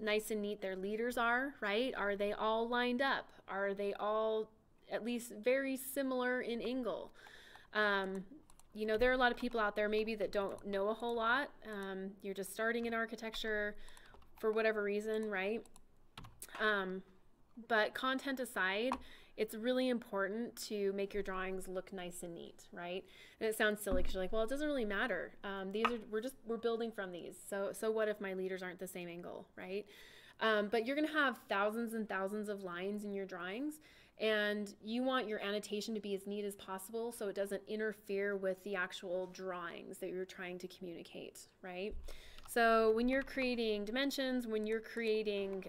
nice and neat their leaders are, right? Are they all lined up? Are they all at least very similar in angle? You know, there are a lot of people out there maybe that don't know a whole lot. You're just starting in architecture for whatever reason, right? But content aside, it's really important to make your drawings look nice and neat, right? And it sounds silly because you're like, well, it doesn't really matter. We're building from these. So what if my leaders aren't the same angle, right? But you're gonna have thousands and thousands of lines in your drawings, and you want your annotation to be as neat as possible so it doesn't interfere with the actual drawings that you're trying to communicate, right? So when you're creating dimensions, when you're creating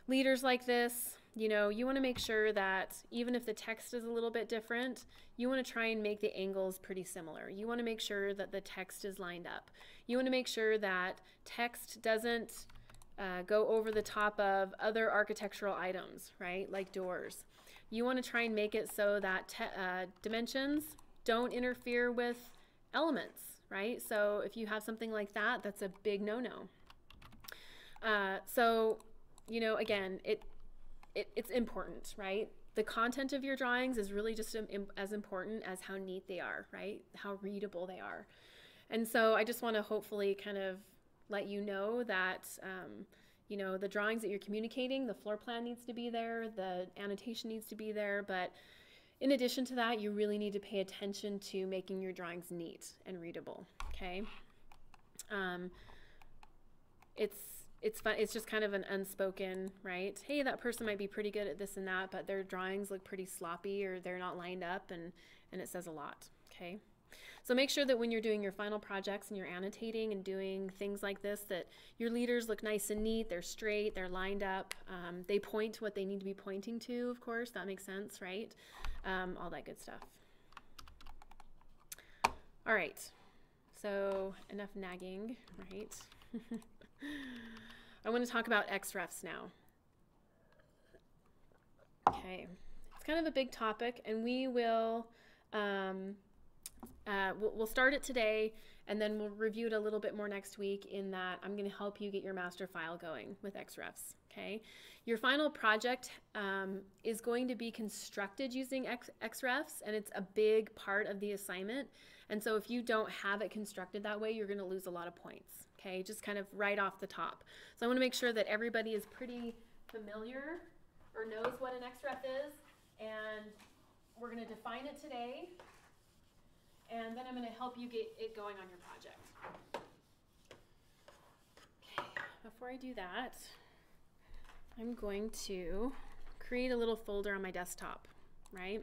leaders like this, you know, you want to make sure that even if the text is a little bit different, you want to try and make the angles pretty similar. You want to make sure that the text is lined up. You want to make sure that text doesn't go over the top of other architectural items, right? Like doors. You want to try and make it so that dimensions don't interfere with elements, right? So if you have something like that, that's a big no-no. So, you know, again, it's important, right? The content of your drawings is really just as important as how neat they are, right? How readable they are. And so I just want to hopefully kind of let you know that, you know, the drawings that you're communicating, the floor plan needs to be there, the annotation needs to be there, but in addition to that, you really need to pay attention to making your drawings neat and readable, okay? It's fun. It's just kind of an unspoken, right? Hey, that person might be pretty good at this and that, but their drawings look pretty sloppy or they're not lined up, and it says a lot, okay? So make sure that when you're doing your final projects and you're annotating and doing things like this, that your leaders look nice and neat, they're straight, they're lined up, they point to what they need to be pointing to, of course, that makes sense, right? All that good stuff. All right, so enough nagging, right? I want to talk about XREFs now. Okay, it's kind of a big topic, and we will we'll start it today, and then we'll review it a little bit more next week, in that I'm going to help you get your master file going with XREFs. Okay, your final project is going to be constructed using XREFs, and it's a big part of the assignment. And so if you don't have it constructed that way, you're going to lose a lot of points. Okay, just kind of right off the top. So I want to make sure that everybody is pretty familiar or knows what an XREF is, and we're going to define it today, and then I'm going to help you get it going on your project. Okay, before I do that, I'm going to create a little folder on my desktop, right?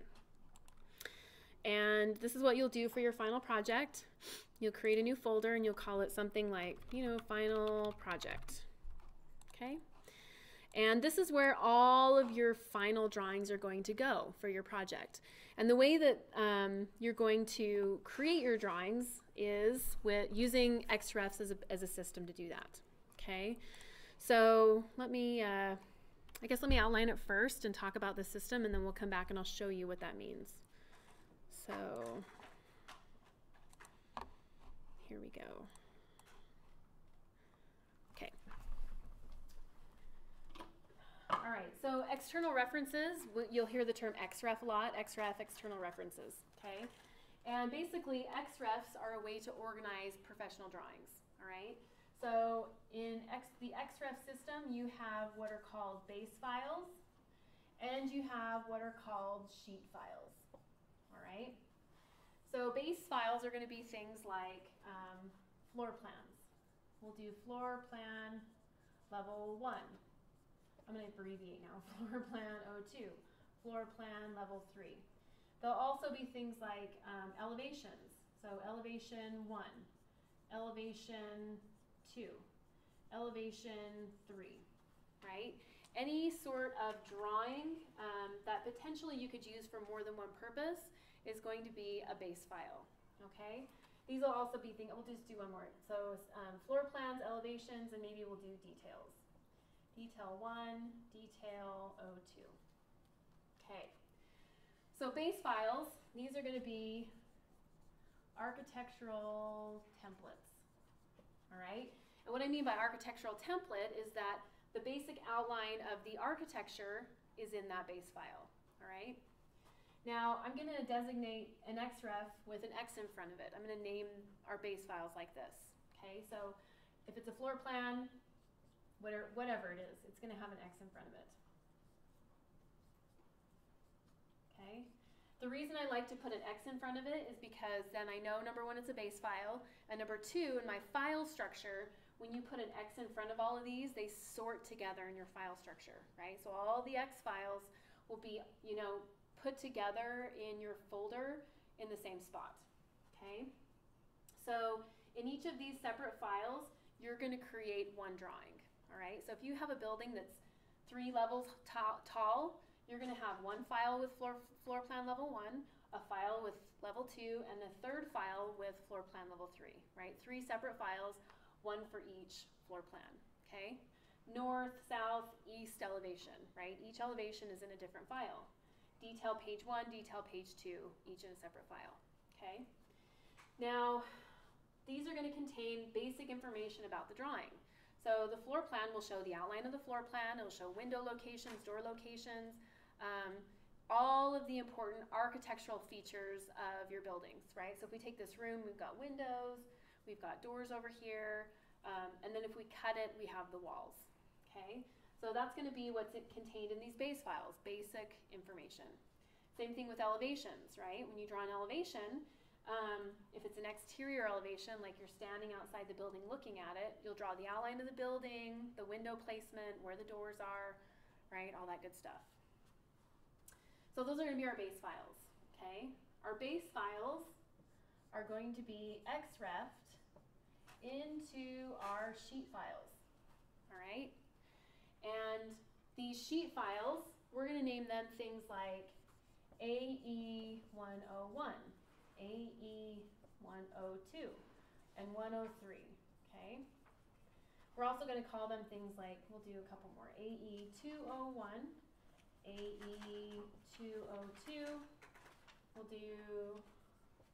And this is what you'll do for your final project. You'll create a new folder and you'll call it something like, you know, final project, okay? And this is where all of your final drawings are going to go for your project. And the way that you're going to create your drawings is with using XREFs as a system to do that, okay? So let me, I guess let me outline it first and talk about the system, and then we'll come back and I'll show you what that means. So here we go. Okay. All right, so external references, you'll hear the term XREF a lot, XREF, external references, okay? And basically, XREFs are a way to organize professional drawings, all right? So in the XREF system, you have what are called base files, and you have what are called sheet files, all right? So base files are going to be things like floor plans. We'll do floor plan level 1. I'm going to abbreviate now. Floor plan 02. Floor plan level 3. There'll also be things like elevations. So elevation 1, elevation 2, elevation 3, right? Any sort of drawing that potentially you could use for more than one purpose is going to be a base file, okay? These will also be things, we'll just do one more. So floor plans, elevations, and maybe we'll do details. Detail 1, detail 02. Okay, so base files, these are going to be architectural templates, all right? And what I mean by architectural template is that the basic outline of the architecture is in that base file, all right? Now, I'm going to designate an XREF with an X in front of it. I'm going to name our base files like this, okay? So if it's a floor plan, whatever it is, it's going to have an X in front of it, okay? The reason I like to put an X in front of it is because then I know, number one, it's a base file, and number two, in my file structure, when you put an X in front of all of these, they sort together in your file structure, right? So all the X files will be, you know, put together in your folder in the same spot, okay? So in each of these separate files, you're going to create one drawing, all right? So if you have a building that's 3 levels tall, you're going to have one file with floor plan level 1, a file with level 2, and a third file with floor plan level 3, right? 3 separate files, one for each floor plan, okay? North, south, east elevation, right? Each elevation is in a different file. Detail page 1, detail page 2, each in a separate file, okay? Now, these are going to contain basic information about the drawing. So the floor plan will show the outline of the floor plan, it'll show window locations, door locations, all of the important architectural features of your buildings, right? So if we take this room, we've got windows, we've got doors over here, and then if we cut it, we have the walls, okay? So that's going to be what's contained in these base files, basic information. Same thing with elevations, right? When you draw an elevation, if it's an exterior elevation, like you're standing outside the building looking at it, you'll draw the outline of the building, the window placement, where the doors are, right? All that good stuff. So those are going to be our base files, okay? Our base files are going to be XREFed into our sheet files. All right? And these sheet files, we're going to name them things like AE101, AE102, and 103, okay? We're also going to call them things like, we'll do a couple more, AE201, AE202, we'll do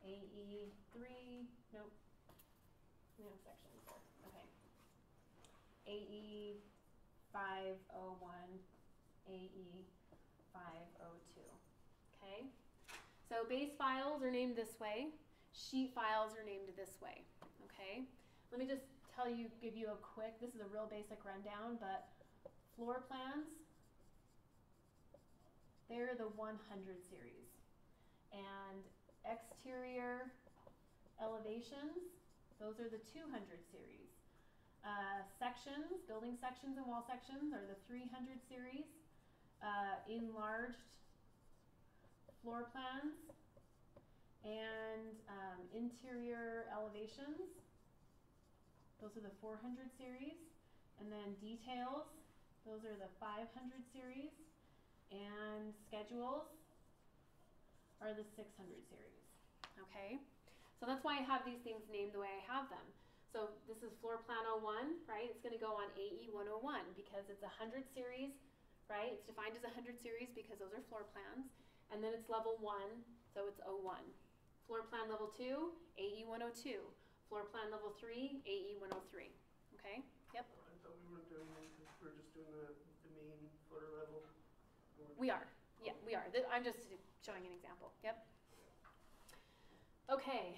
AE3, nope, we have sections there, okay. AE501, AE502, okay? So base files are named this way, sheet files are named this way, okay? Let me just give you a quick, this is a real basic rundown, but floor plans, they're the 100 series. And exterior elevations, those are the 200 series. Sections, building sections and wall sections are the 300 series. Enlarged floor plans and interior elevations, those are the 400 series. And then details, those are the 500 series. And schedules are the 600 series, okay? So that's why I have these things named the way I have them. So this is floor plan 01, right? It's gonna go on AE 101 because it's a 100 series, right? It's defined as a 100 series because those are floor plans. And then it's level 1, so it's 01. Floor plan level 2, AE 102. Floor plan level 3, AE 103, okay? Yep. I thought we weren't doing it, we're just doing the main footer level. We are, yeah, we are. I'm just showing an example, yep. Okay,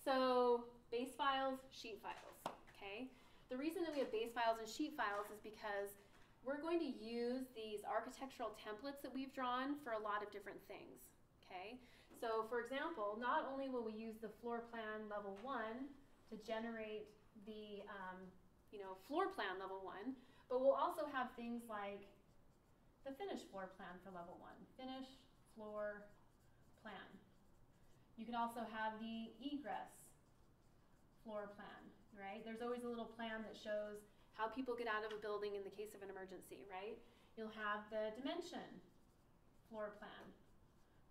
so base files, sheet files, okay? The reason that we have base files and sheet files is because we're going to use these architectural templates that we've drawn for a lot of different things, okay? So for example, not only will we use the floor plan level 1 to generate the floor plan level 1, but we'll also have things like the finished floor plan for level 1, finished floor plan. You can also have the egress floor plan, right? There's always a little plan that shows how people get out of a building in the case of an emergency, right? You'll have the dimension floor plan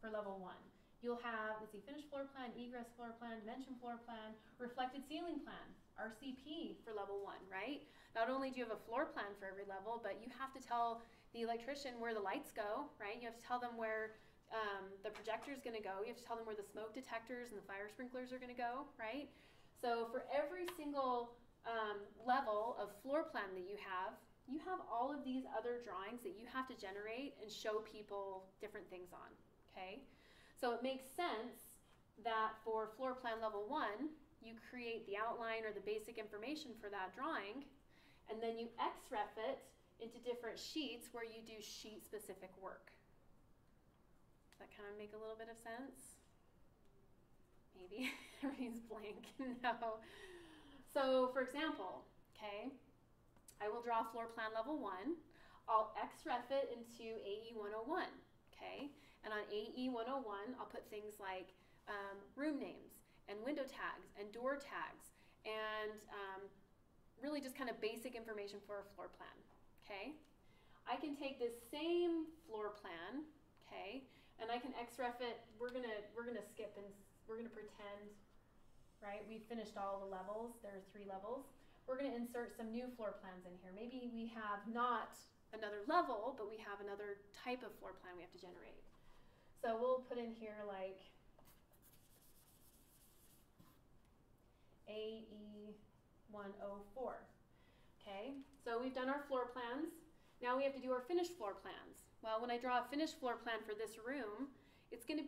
for level 1. You'll have, let's see, finished floor plan, egress floor plan, dimension floor plan, reflected ceiling plan, RCP for level 1, right? Not only do you have a floor plan for every level, but you have to tell the electrician where the lights go, right? You have to tell them where the projector is going to go. You have to tell them where the smoke detectors and the fire sprinklers are going to go, right? So for every single level of floor plan that you have all of these other drawings that you have to generate and show people different things on, okay? So it makes sense that for floor plan level 1, you create the outline or the basic information for that drawing, and then you XREF it into different sheets where you do sheet-specific work. Does that kind of make a little bit of sense? Maybe. Everything's blank. No. So, for example, okay, I will draw floor plan level 1. I'll XREF it into AE 101, okay? And on AE 101, I'll put things like room names and window tags and door tags and really just kind of basic information for a floor plan, okay? I can take this same floor plan, okay, and I can XREF it. We're gonna skip and we're gonna pretend, right? We finished all the levels. There are 3 levels. We're gonna insert some new floor plans in here. Maybe we have not another level, but we have another type of floor plan we have to generate. So we'll put in here like AE 104. Okay, so we've done our floor plans. Now we have to do our finished floor plans. Well, when I draw a finished floor plan for this room, it's going to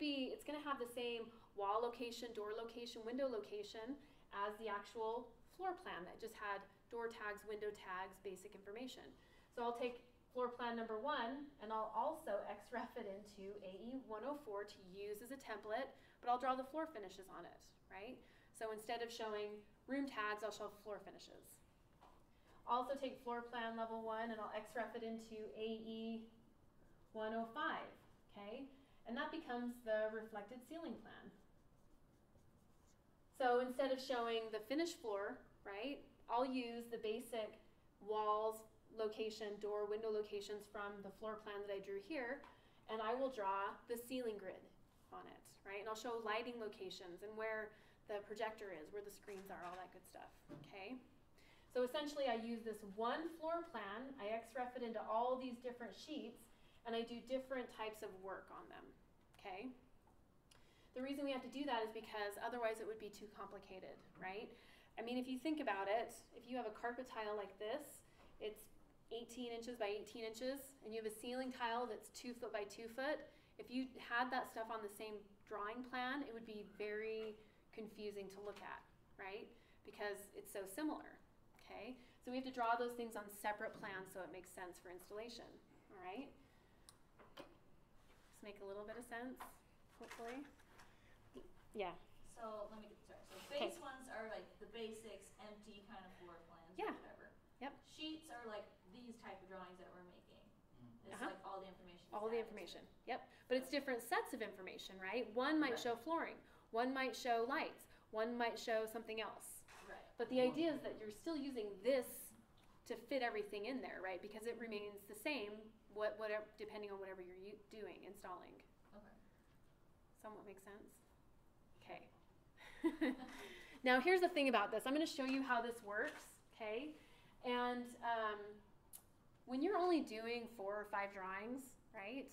have the same wall location, door location, window location as the actual floor plan that just had door tags, window tags, basic information. So I'll take floor plan number 1 and I'll also XREF it into AE 104 to use as a template, but I'll draw the floor finishes on it, right? So instead of showing room tags, I'll show floor finishes. I'll also take floor plan level 1 and I'll XREF it into AE 105, okay? And that becomes the reflected ceiling plan. So instead of showing the finished floor, right, I'll use the basic walls location, door, window locations from the floor plan that I drew here, and I will draw the ceiling grid on it, right? And I'll show lighting locations and where the projector is, where the screens are, all that good stuff, okay? So essentially I use this one floor plan, I XREF it into all these different sheets, and I do different types of work on them, okay? The reason we have to do that is because otherwise it would be too complicated, right? I mean, if you think about it, if you have a carpet tile like this, it's 18 inches by 18 inches, and you have a ceiling tile that's 2 foot by 2 foot. If you had that stuff on the same drawing plan, it would be very confusing to look at, right? Because it's so similar, okay? So we have to draw those things on separate plans so it makes sense for installation, all right? Just make a little bit of sense, hopefully. Yeah. So let me get started. So base ones are like the basics, empty kind of floor plans Yeah. or whatever. Yep. Sheets are like these type of drawings that we're making. It's Uh-huh. like all the information. is All the added to information, it. yep. But it's different sets of information, right? One might Right. show flooring, one might show lights, one might show something else. Right. But the idea is that you're still using this to fit everything in there, right? Because it remains the same, whatever, depending on whatever you're doing, installing. Okay. Somewhat makes sense? Okay. Now here's the thing about this. I'm going to show you how this works, okay? And when you're only doing 4 or 5 drawings, right,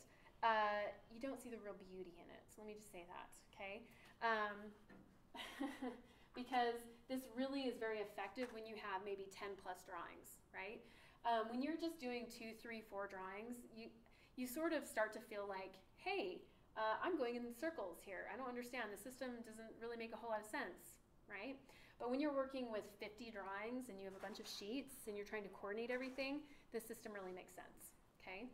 you don't see the real beauty in it. So let me just say that, okay? Because this really is very effective when you have maybe 10 plus drawings, right? When you're just doing 2, 3, 4 drawings, you sort of start to feel like, hey, I'm going in circles here. I don't understand. The system doesn't really make a whole lot of sense, right? But when you're working with 50 drawings and you have a bunch of sheets and you're trying to coordinate everything, the system really makes sense, okay?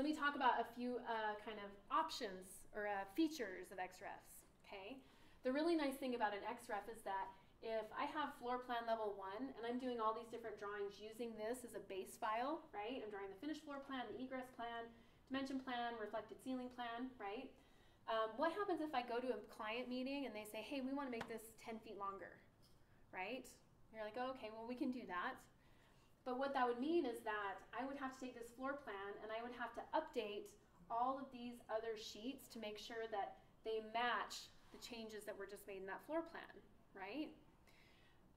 Let me talk about a few kind of options or features of XREFs, okay? The really nice thing about an XREF is that if I have floor plan level 1 and I'm doing all these different drawings using this as a base file, right? I'm drawing the finished floor plan, the egress plan, dimension plan, reflected ceiling plan, right? What happens if I go to a client meeting and they say, hey, we want to make this 10 feet longer, right? You're like, oh, okay, well, we can do that. But what that would mean is that I would have to take this floor plan and I would have to update all of these other sheets to make sure that they match the changes that were just made in that floor plan, right?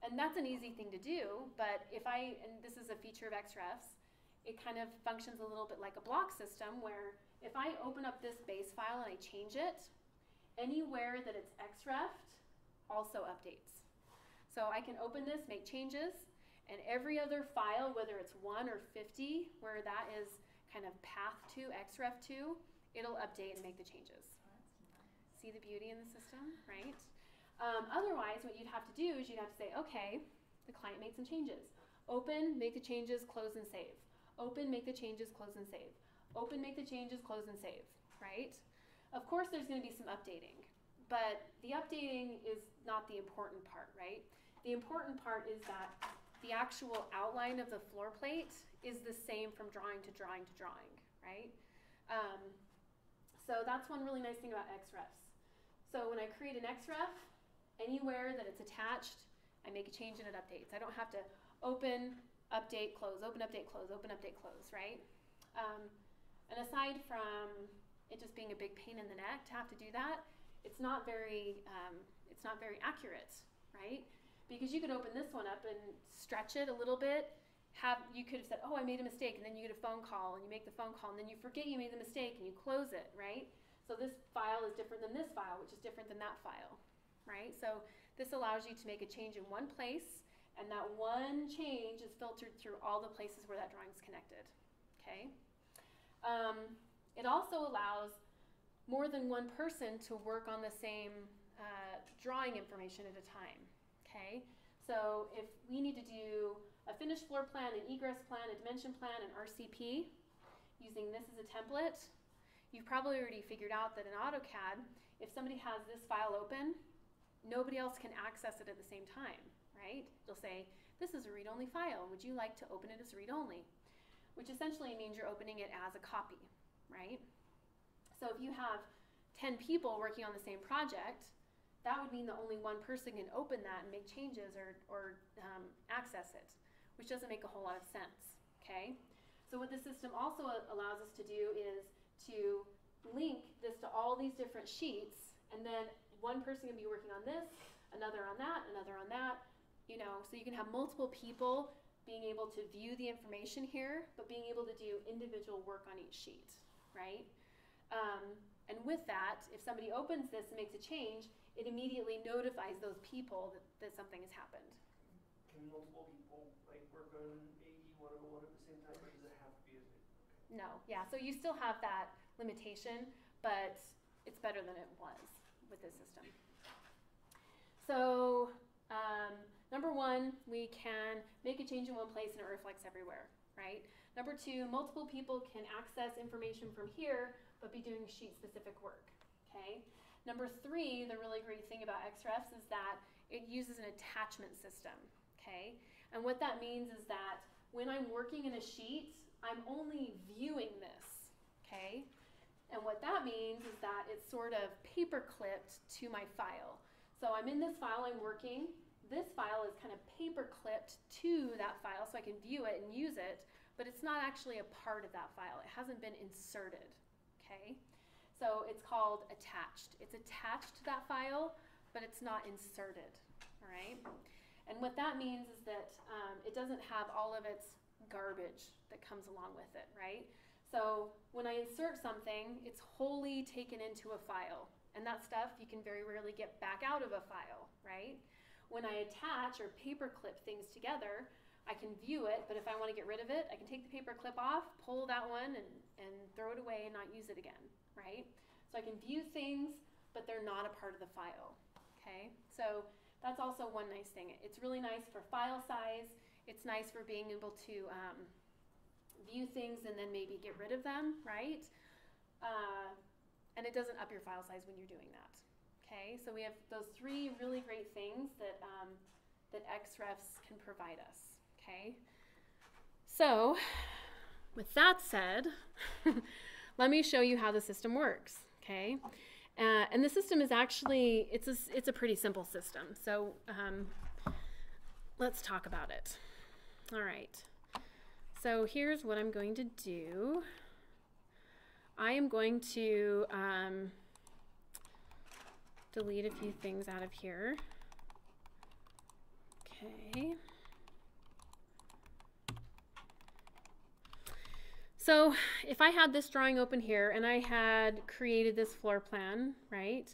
And that's an easy thing to do, but and this is a feature of XREFs, it kind of functions a little bit like a block system where if I open up this base file and I change it, anywhere that it's XREF'd also updates. So I can open this, make changes, and every other file, whether it's 1 or 50, where that is kind of path to, XREF to, it'll update and make the changes. See the beauty in the system, right? Otherwise, what you'd have to do is you'd have to say, okay, the client made some changes. Open, make the changes, close and save. Open, make the changes, close and save. Open, make the changes, close and save, right? Of course there's going to be some updating, but the updating is not the important part, right? The important part is that the actual outline of the floor plate is the same from drawing to drawing to drawing, right? So that's one really nice thing about XREFs. So when I create an XREF, anywhere that it's attached, I make a change and it updates. I don't have to open, update, close, open, update, close, open, update, close, right? And aside from it just being a big pain in the neck to have to do that, it's not very accurate, right? Because you could open this one up and stretch it a little bit. You could have said, oh, I made a mistake, and then you get a phone call, and you make the phone call, and then you forget you made the mistake, and you close it, right? So this file is different than this file, which is different than that file, right? So this allows you to make a change in one place, and that one change is filtered through all the places where that drawing is connected, okay? It also allows more than one person to work on the same drawing information at a time, okay? So if we need to do a finished floor plan, an egress plan, a dimension plan, an RCP, using this as a template, you've probably already figured out that in AutoCAD, if somebody has this file open, nobody else can access it at the same time, right? They'll say, this is a read-only file. Would you like to open it as read-only? Which essentially means you're opening it as a copy, right? So if you have 10 people working on the same project, that would mean that only one person can open that and make changes or access it, which doesn't make a whole lot of sense, okay? So what the system also allows us to do is to link this to all these different sheets, and then one person can be working on this, another on that, you know, so you can have multiple people being able to view the information here, but being able to do individual work on each sheet, right? And with that, if somebody opens this and makes a change, it immediately notifies those people that something has happened. Can multiple people like work on AE101 at the same time, or does it have to be as big? No, yeah, so you still have that limitation, but it's better than it was with this system. So, number one, we can make a change in one place and it reflects everywhere, right? Number two, multiple people can access information from here, but be doing sheet-specific work, okay? Number three, the really great thing about XREFs is that it uses an attachment system, okay? And what that means is that when I'm working in a sheet, I'm only viewing this, okay? And what that means is that it's sort of paper-clipped to my file. So I'm in this file, I'm working. This file is kind of paper-clipped to that file so I can view it and use it, but it's not actually a part of that file. It hasn't been inserted, okay? So it's called attached. It's attached to that file, but it's not inserted, all right? And what that means is that it doesn't have all of its garbage that comes along with it, right? So when I insert something, it's wholly taken into a file. And that stuff you can very rarely get back out of a file, right? When I attach or paper clip things together, I can view it, but if I want to get rid of it, I can take the paper clip off, pull that one, and throw it away and not use it again, right? So I can view things, but they're not a part of the file, okay? So that's also one nice thing. It's really nice for file size. It's nice for being able to view things and then maybe get rid of them, right? And it doesn't up your file size when you're doing that, okay? So we have those three really great things that, that XREFs can provide us, okay? So with that said, let me show you how the system works, okay? And the system is actually, it's a pretty simple system. So let's talk about it. All right. So here's what I'm going to do. I am going to delete a few things out of here. Okay. So if I had this drawing open here and I had created this floor plan, right,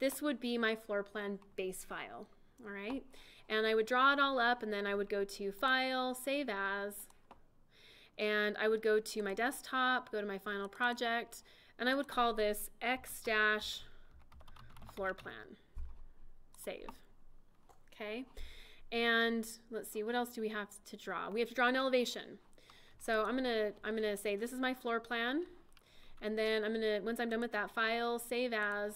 this would be my floor plan base file, all right? And I would draw it all up and then I would go to File, Save As, and I would go to my desktop, go to my final project, and I would call this X-Floor Plan. Save, okay? And let's see, what else do we have to draw? We have to draw an elevation. So I'm gonna say this is my floor plan, and then once I'm done with that, File, Save As,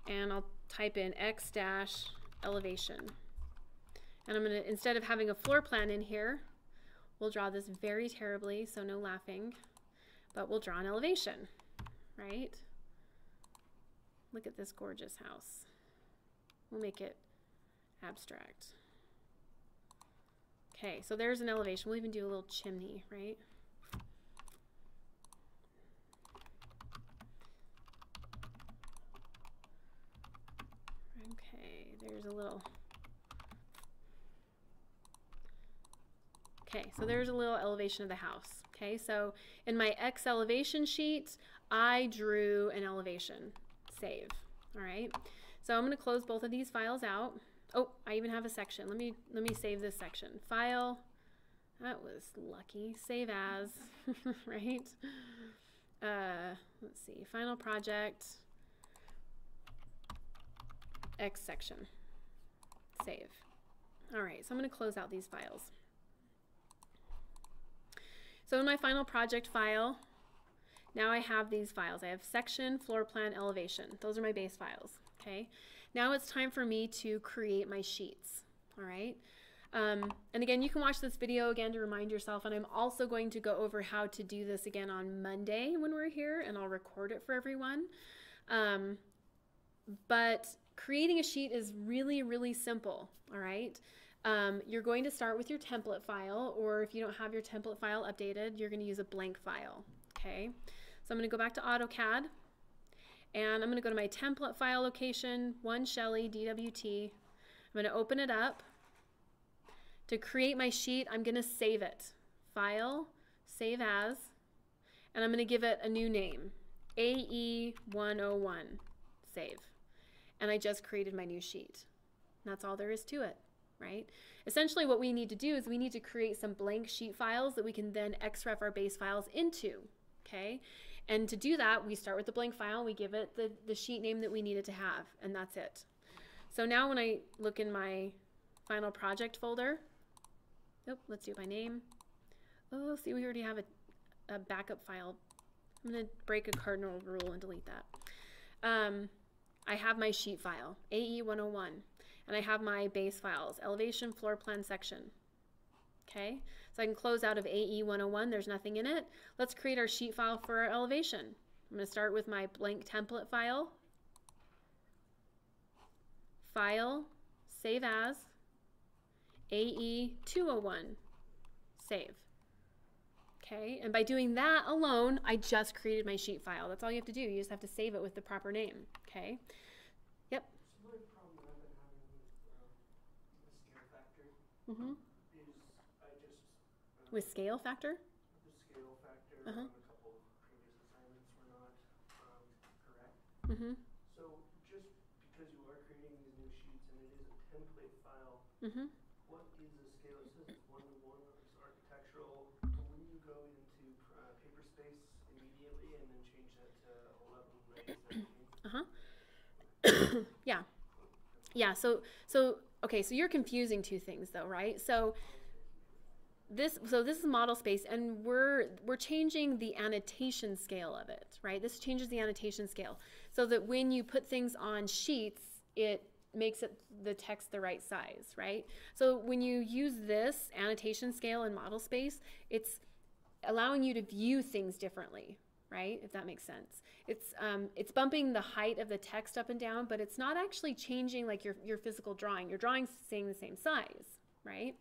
and I'll type in X-elevation. And I'm gonna, instead of having a floor plan in here, we'll draw this very terribly, so no laughing, but we'll draw an elevation, right? Look at this gorgeous house. We'll make it abstract. Okay, so there's an elevation. We'll even do a little chimney, right? Okay, there's a little... Okay, so there's a little elevation of the house. Okay, so in my X elevation sheet, I drew an elevation. Save. All right, so I'm going to close both of these files out. Oh, I even have a section. Let me save this section. File. That was lucky. Save as. Right. Let's see. Final project. X section. Save. All right, so I'm going to close out these files. So in my final project file, now I have these files. I have section, floor plan, elevation. Those are my base files, okay? Now it's time for me to create my sheets, all right? And again, you can watch this video again to remind yourself, and I'm also going to go over how to do this again on Monday when we're here, and I'll record it for everyone. But creating a sheet is really, really simple, all right? You're going to start with your template file, or if you don't have your template file updated, you're going to use a blank file, okay? So I'm going to go back to AutoCAD, and I'm going to go to my template file location, 1 Shelly DWT. I'm going to open it up. To create my sheet, I'm going to save it. File, Save As, and I'm going to give it a new name, AE101, Save. And I just created my new sheet. And that's all there is to it, right? Essentially what we need to do is we need to create some blank sheet files that we can then XREF our base files into, okay? And to do that, we start with the blank file, we give it the sheet name that we need it to have, and that's it. So now when I look in my final project folder, let's do it by name. Oh, see, we already have a backup file. I'm going to break a cardinal rule and delete that. I have my sheet file, AE101, and I have my base files, elevation, floor plan, section. Okay, so I can close out of AE101, there's nothing in it. Let's create our sheet file for our elevation. I'm going to start with my blank template file. File, Save As, AE201, Save. Okay, and by doing that alone, I just created my sheet file. That's all you have to do. You just have to save it with the proper name. Okay. Yep. So my problem I've been having with the scale factor Mm-hmm. is I just With scale factor? the scale factor Uh-huh. on a couple of previous assignments were not correct. Mm-hmm. So just because you are creating these new sheets and it is a template file, Mm-hmm. what is the scale? It says it's 1:1, it's architectural. But when you go into paper space immediately and then change that to 11:9:17? Uh-huh. Yeah. Yeah, so okay, so you're confusing two things though, right? So this is model space, and we're changing the annotation scale of it, right? This changes the annotation scale so that when you put things on sheets, it makes it the text the right size, right? So when you use this annotation scale in model space, it's allowing you to view things differently, right? If that makes sense. It's bumping the height of the text up and down, but it's not actually changing like your physical drawing. Your drawing's staying the same size, right?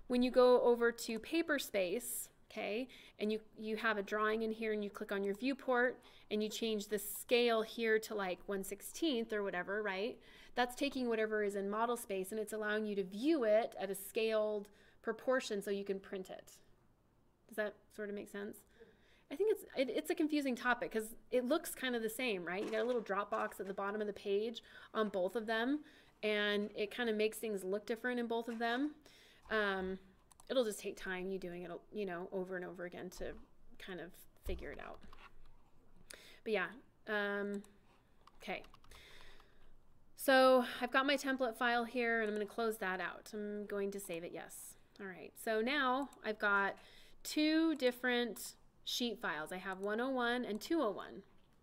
When you go over to paper space, okay, and you have a drawing in here and you click on your viewport and you change the scale here to like 1/16 or whatever, right? That's taking whatever is in model space and it's allowing you to view it at a scaled proportion so you can print it. Does that sort of make sense? I think it's a confusing topic because it looks kind of the same, right? You got a little drop box at the bottom of the page on both of them, and it kind of makes things look different in both of them. It'll just take time you doing it, you know, over and over again to kind of figure it out. But yeah, okay. So I've got my template file here and I'm going to close that out. I'm going to save it, yes. All right, so now I've got two different sheet files. I have 101 and 201,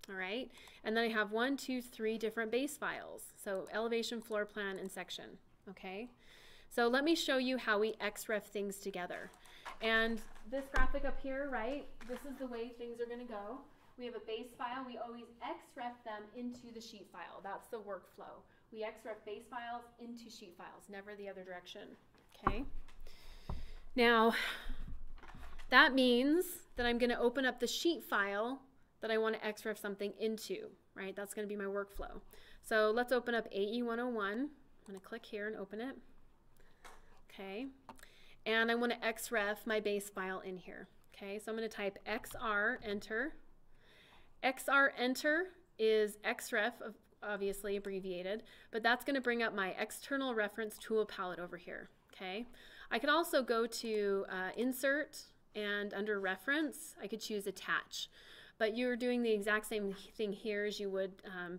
all right? And then I have 1, 2, 3 different base files. So elevation, floor plan, and section, okay? So let me show you how we XREF things together. And this graphic up here, right, this is the way things are gonna go. We have a base file, we always XREF them into the sheet file. That's the workflow. We XREF base files into sheet files, never the other direction, okay? Now, that means that I'm gonna open up the sheet file that I wanna XREF something into, right? That's gonna be my workflow. So let's open up AE101. I'm gonna click here and open it. Okay, and I want to XREF my base file in here. Okay, so I'm going to type XR, enter. XR, enter is XREF, obviously abbreviated, but that's going to bring up my external reference tool palette over here. Okay, I could also go to insert, and under reference, I could choose attach, but you're doing the exact same thing here as you would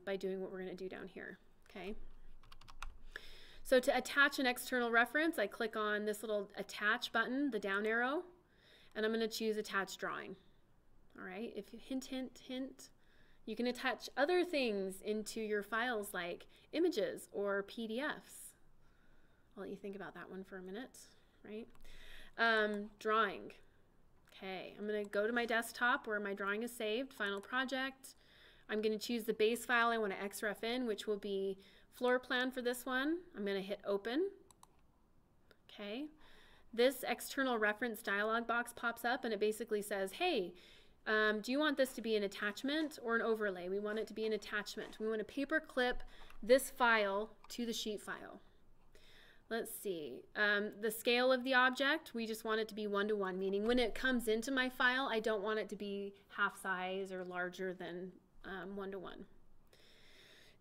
by doing what we're going to do down here. Okay. So to attach an external reference, I click on this little attach button, the down arrow, and I'm going to choose attach drawing. All right, if you hint, you can attach other things into your files like images or PDFs. I'll let you think about that one for a minute, right? Drawing. Okay, I'm going to go to my desktop where my drawing is saved, final project. I'm going to choose the base file I want to XREF in, which will be floor plan for this one. I'm going to hit open. Okay. This external reference dialog box pops up and it basically says, hey, do you want this to be an attachment or an overlay? We want it to be an attachment. We want to paper clip this file to the sheet file. Let's see. The scale of the object, we just want it to be 1:1, meaning when it comes into my file, I don't want it to be half size or larger than 1:1.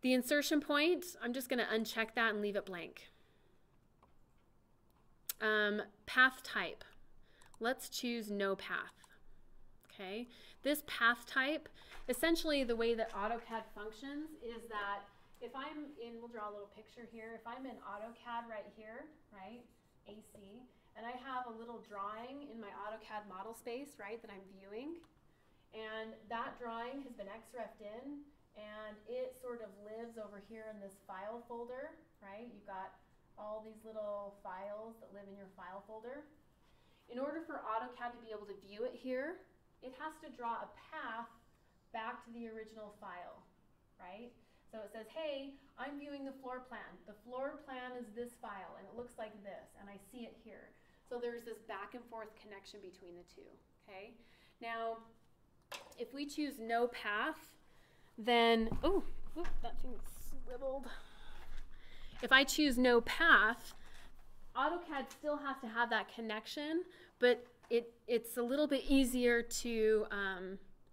The insertion point, I'm just going to uncheck that and leave it blank. Path type, let's choose no path. Okay, this path type, essentially the way that AutoCAD functions is that if I'm in, we'll draw a little picture here, if I'm in AutoCAD right here, right, AC, and I have a little drawing in my AutoCAD model space, right, that I'm viewing, and that drawing has been XREF'd in, and it sort of lives over here in this file folder, right? You've got all these little files that live in your file folder. In order for AutoCAD to be able to view it here, it has to draw a path back to the original file, right? So it says, hey, I'm viewing the floor plan. The floor plan is this file, and it looks like this, and I see it here. So there's this back and forth connection between the two, okay? Now, if we choose no path, then, oh, that thing swiveled. If I choose no path, AutoCAD still has to have that connection, but it's a little bit easier to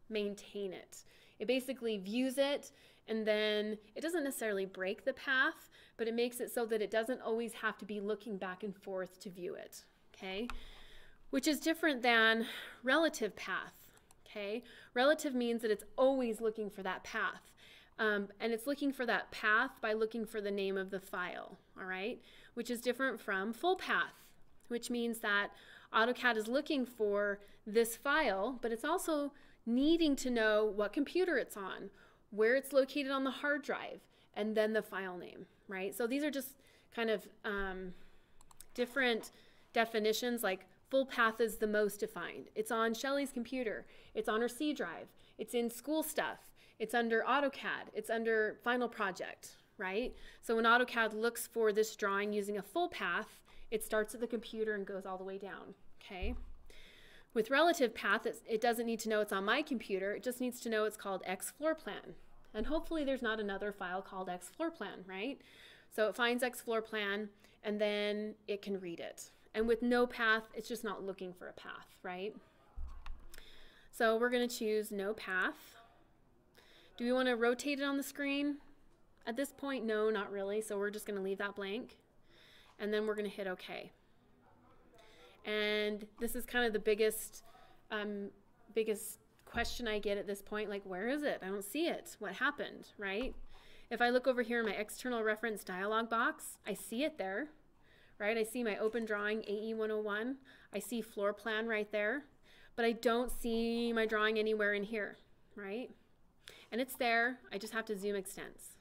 maintain it. It basically views it, and then it doesn't necessarily break the path, but it makes it so that it doesn't always have to be looking back and forth to view it, okay? Which is different than relative path, okay? Relative means that it's always looking for that path. And it's looking for that path by looking for the name of the file, all right? Which is different from full path, which means that AutoCAD is looking for this file, but it's also needing to know what computer it's on, where it's located on the hard drive, and then the file name, right? So these are just kind of different definitions, like full path is the most defined. It's on Shelly's computer. It's on her C drive. It's in school stuff. It's under AutoCAD. It's under Final Project, right? So when AutoCAD looks for this drawing using a full path, it starts at the computer and goes all the way down, okay? With relative path, it doesn't need to know it's on my computer. It just needs to know it's called X floor plan. And hopefully there's not another file called X floor plan, right? So it finds X floor plan, and then it can read it. And with no path, it's just not looking for a path, right? So we're going to choose no path. Do we want to rotate it on the screen? At this point, no, not really. So we're just going to leave that blank. And then we're going to hit OK. And this is kind of the biggest question I get at this point, like, where is it? I don't see it. What happened, right? If I look over here in my external reference dialog box, I see it there, right? I see my open drawing AE 101. I see floor plan right there, but I don't see my drawing anywhere in here, right? And it's there. I just have to zoom extents.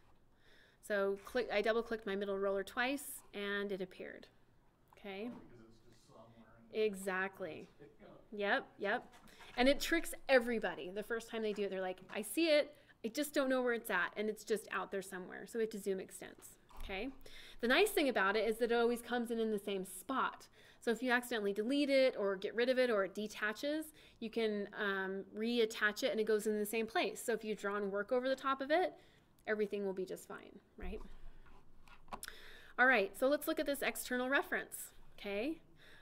So I double clicked my middle roller twice and it appeared, okay? Exactly. Yep. And it tricks everybody. The first time they do it, they're like, I see it, I just don't know where it's at, and it's just out there somewhere. So we have to zoom extents, okay? The nice thing about it is that it always comes in the same spot. So if you accidentally delete it or get rid of it or it detaches, you can reattach it and it goes in the same place. So if you've drawn work over the top of it, everything will be just fine, right? All right, so let's look at this external reference, okay?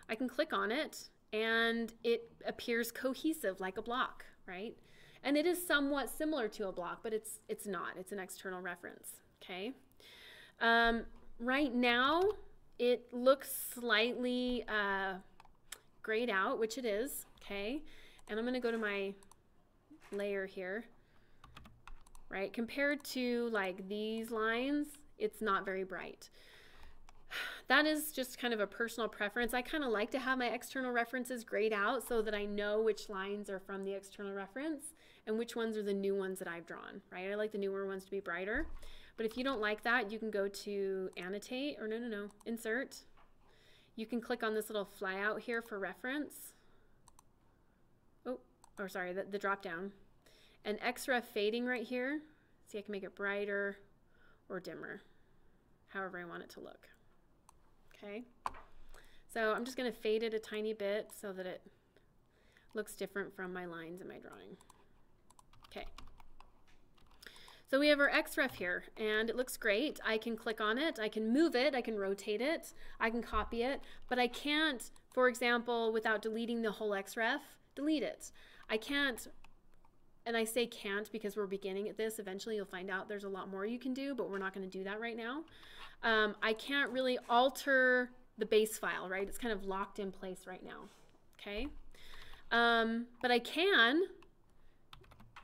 I can click on it and it appears cohesive like a block, right? And it is somewhat similar to a block, but it's not. It's an external reference, okay? Right now, it looks slightly grayed out, which it is, okay? And I'm gonna go to my layer here, right? Compared to like these lines, it's not very bright. That is just kind of a personal preference. I kind of like to have my external references grayed out so that I know which lines are from the external reference and which ones are the new ones that I've drawn, right? I like the newer ones to be brighter. But if you don't like that, you can go to annotate, or no, insert. You can click on this little flyout here for reference. Oh, or sorry, the drop down. And XREF fading right here. See, I can make it brighter or dimmer. however I want it to look. Okay, so I'm just going to fade it a tiny bit so that it looks different from my lines in my drawing. Okay, so we have our XREF here, and it looks great. I can click on it, I can move it, I can rotate it, I can copy it, but I can't, for example, without deleting the whole XREF, delete it. I can't, and I say can't because we're beginning at this. Eventually you'll find out there's a lot more you can do, but we're not going to do that right now. I can't really alter the base file, right? It's kind of locked in place right now, okay? But I can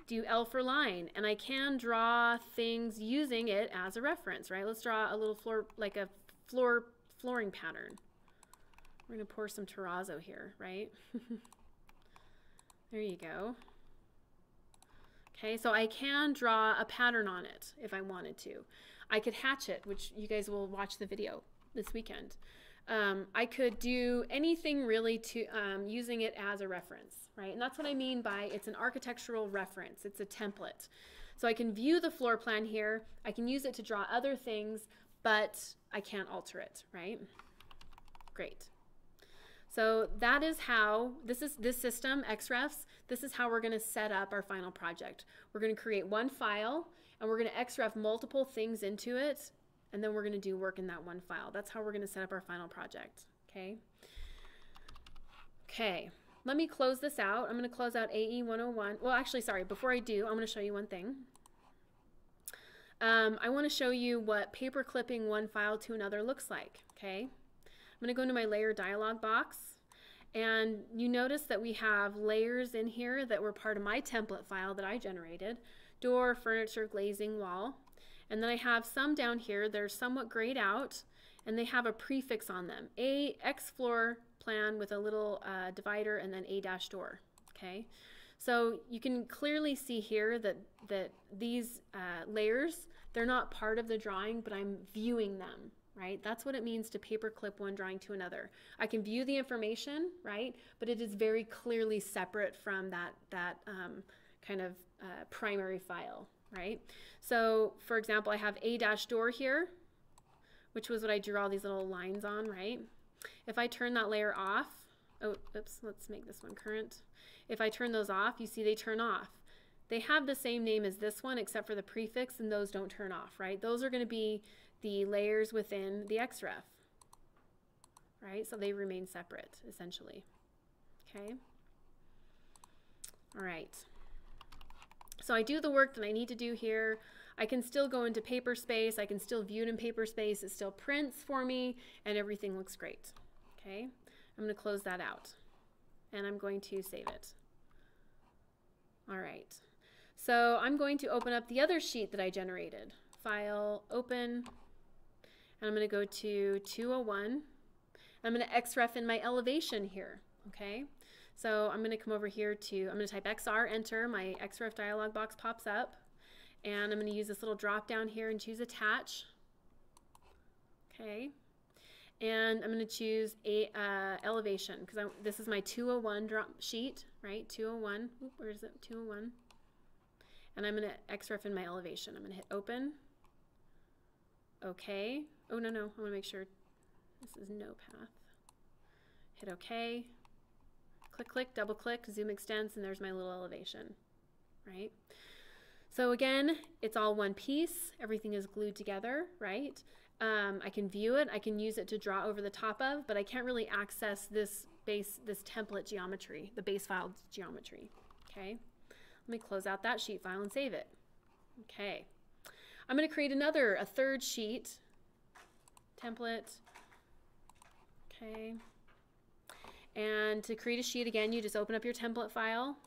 do L for line, and I can draw things using it as a reference, right? Let's draw a little floor, like a flooring pattern. We're going to pour some terrazzo here, right? There you go. Okay, so I can draw a pattern on it if I wanted to. I could hatch it, which you guys will watch the video this weekend. I could do anything really to using it as a reference, right? And that's what I mean by it's an architectural reference. It's a template. So I can view the floor plan here. I can use it to draw other things, but I can't alter it, right? Great. So that is how, this system, XREFs, this is how we're going to set up our final project. We're going to create one file, and we're going to XREF multiple things into it, and then we're going to do work in that one file. That's how we're going to set up our final project, okay? Okay, let me close this out. I'm going to close out AE 101. Well, actually, sorry, before I do, I'm going to show you one thing. I want to show you what paper clipping one file to another looks like, okay? I'm going to go into my layer dialog box, and you notice that we have layers in here that were part of my template file that I generated. Door, furniture, glazing, wall. And then I have some down here that are somewhat grayed out, and they have a prefix on them. A X floor plan with a little divider, and then A dash door, okay? So you can clearly see here that these layers, they're not part of the drawing, but I'm viewing them. Right? That's what it means to paperclip one drawing to another. I can view the information, right? But it is very clearly separate from that kind of primary file, right? So, for example, I have A dash door here, which was what I drew all these little lines on, right? If I turn that layer off, oh, oops, let's make this one current. If I turn those off, you see they turn off. They have the same name as this one except for the prefix, and those don't turn off, right? Those are going to be the layers within the XREF, right? So they remain separate, essentially, okay? All right. So I do the work that I need to do here. I can still go into Paperspace. I can still view it in Paperspace. It still prints for me, and everything looks great, okay? I'm going to close that out, and I'm going to save it. All right. So I'm going to open up the other sheet that I generated. File, open. And I'm going to go to 201. I'm going to XREF in my elevation here, okay? So I'm going to come over here to, I'm going to type XR, enter, my XREF dialog box pops up, and I'm going to use this little drop down here and choose attach, okay? And I'm going to choose a elevation, because this is my 201 drop sheet, right? 201, oop, where is it? 201. And I'm going to XREF in my elevation. I'm going to hit open. Okay. Oh, no, I want to make sure this is no path. Hit OK. Click, click, double click, zoom extends, and there's my little elevation, right? So again, it's all one piece. Everything is glued together, right? I can view it. I can use it to draw over the top of, but I can't really access this template geometry, the base file geometry, okay? Let me close out that sheet file and save it. Okay. I'm going to create a third sheet, template, okay. And to create a sheet again, you just open up your template file,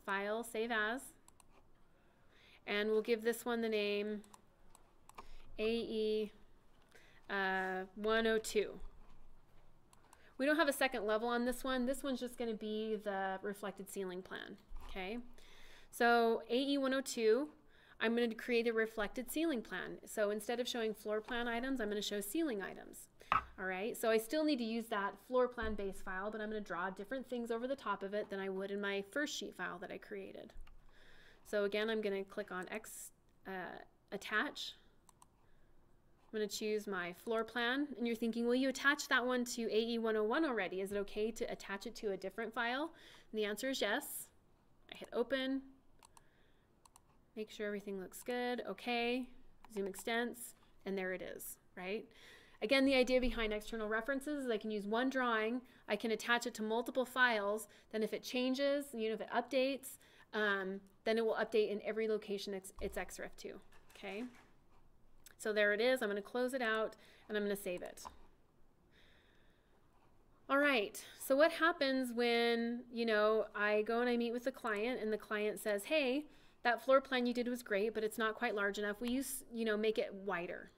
save as, and we'll give this one the name AE 102. We don't have a second level on this one. This one's just going to be the reflected ceiling plan, okay. So AE 102, I'm going to create a reflected ceiling plan. So instead of showing floor plan items, I'm going to show ceiling items. All right, so I still need to use that floor plan base file, but I'm going to draw different things over the top of it than I would in my first sheet file that I created. So again, I'm going to click on attach. I'm going to choose my floor plan. And you're thinking, well, you attached that one to AE 101 already. Is it okay to attach it to a different file? And the answer is yes. I hit open. Make sure everything looks good. Okay. Zoom extents. And there it is, right? Again, the idea behind external references is I can use one drawing. I can attach it to multiple files. Then if it changes, you know, if it updates, then it will update in every location it's XREF to, okay? So there it is. I'm going to close it out and I'm going to save it. All right, so what happens when, you know, I go and I meet with the client and the client says, hey, that floor plan you did was great, but it's not quite large enough. Will you, you know, make it wider?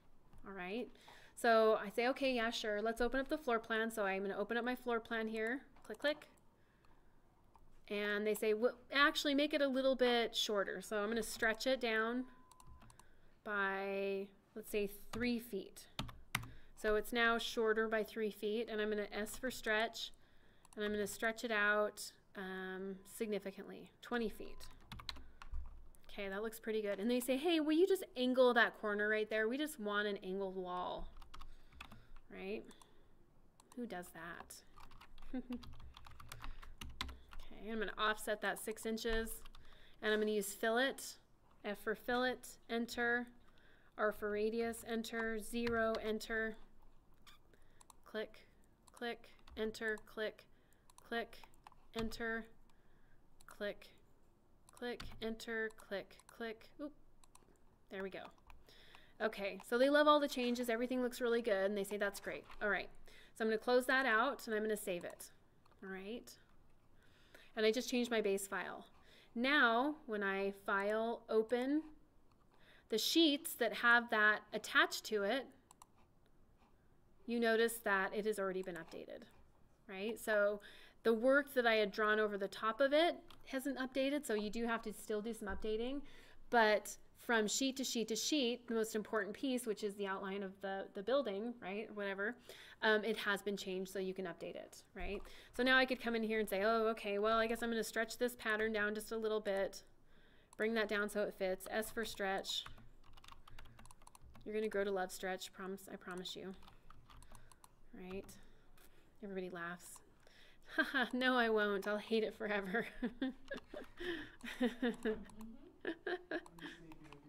All right. So I say, okay, yeah, sure. Let's open up the floor plan. So I'm going to open up my floor plan here. Click, click. And they say, well, actually make it a little bit shorter. So I'm going to stretch it down by, let's say, 3 feet. So it's now shorter by 3 feet. And I'm going to S for stretch. And I'm going to stretch it out significantly, 20 feet. Okay, that looks pretty good. And they say, hey, will you just angle that corner right there? We just want an angled wall, right? Who does that? Okay, I'm going to offset that 6 inches. And I'm going to use fillet, F for fillet, enter, R for radius, enter, 0, enter, click, click, enter, click, click, enter, click, click, enter, click, click. Oop. There we go. Okay, so they love all the changes. Everything looks really good, and they say that's great. All right, so I'm going to close that out, and I'm going to save it. All right, and I just changed my base file. Now, when I file, open, the sheets that have that attached to it, you notice that it has already been updated, right? So the work that I had drawn over the top of it hasn't updated, so you do have to still do some updating. But from sheet to sheet to sheet, the most important piece, which is the outline of the building, right, or whatever, it has been changed so you can update it, right? So now I could come in here and say, oh, okay, well, I guess I'm going to stretch this pattern down just a little bit, bring that down so it fits, S for stretch. You're going to grow to love stretch, I promise you, right? Everybody laughs. Haha, no, I won't. I'll hate it forever. I'm just thinking if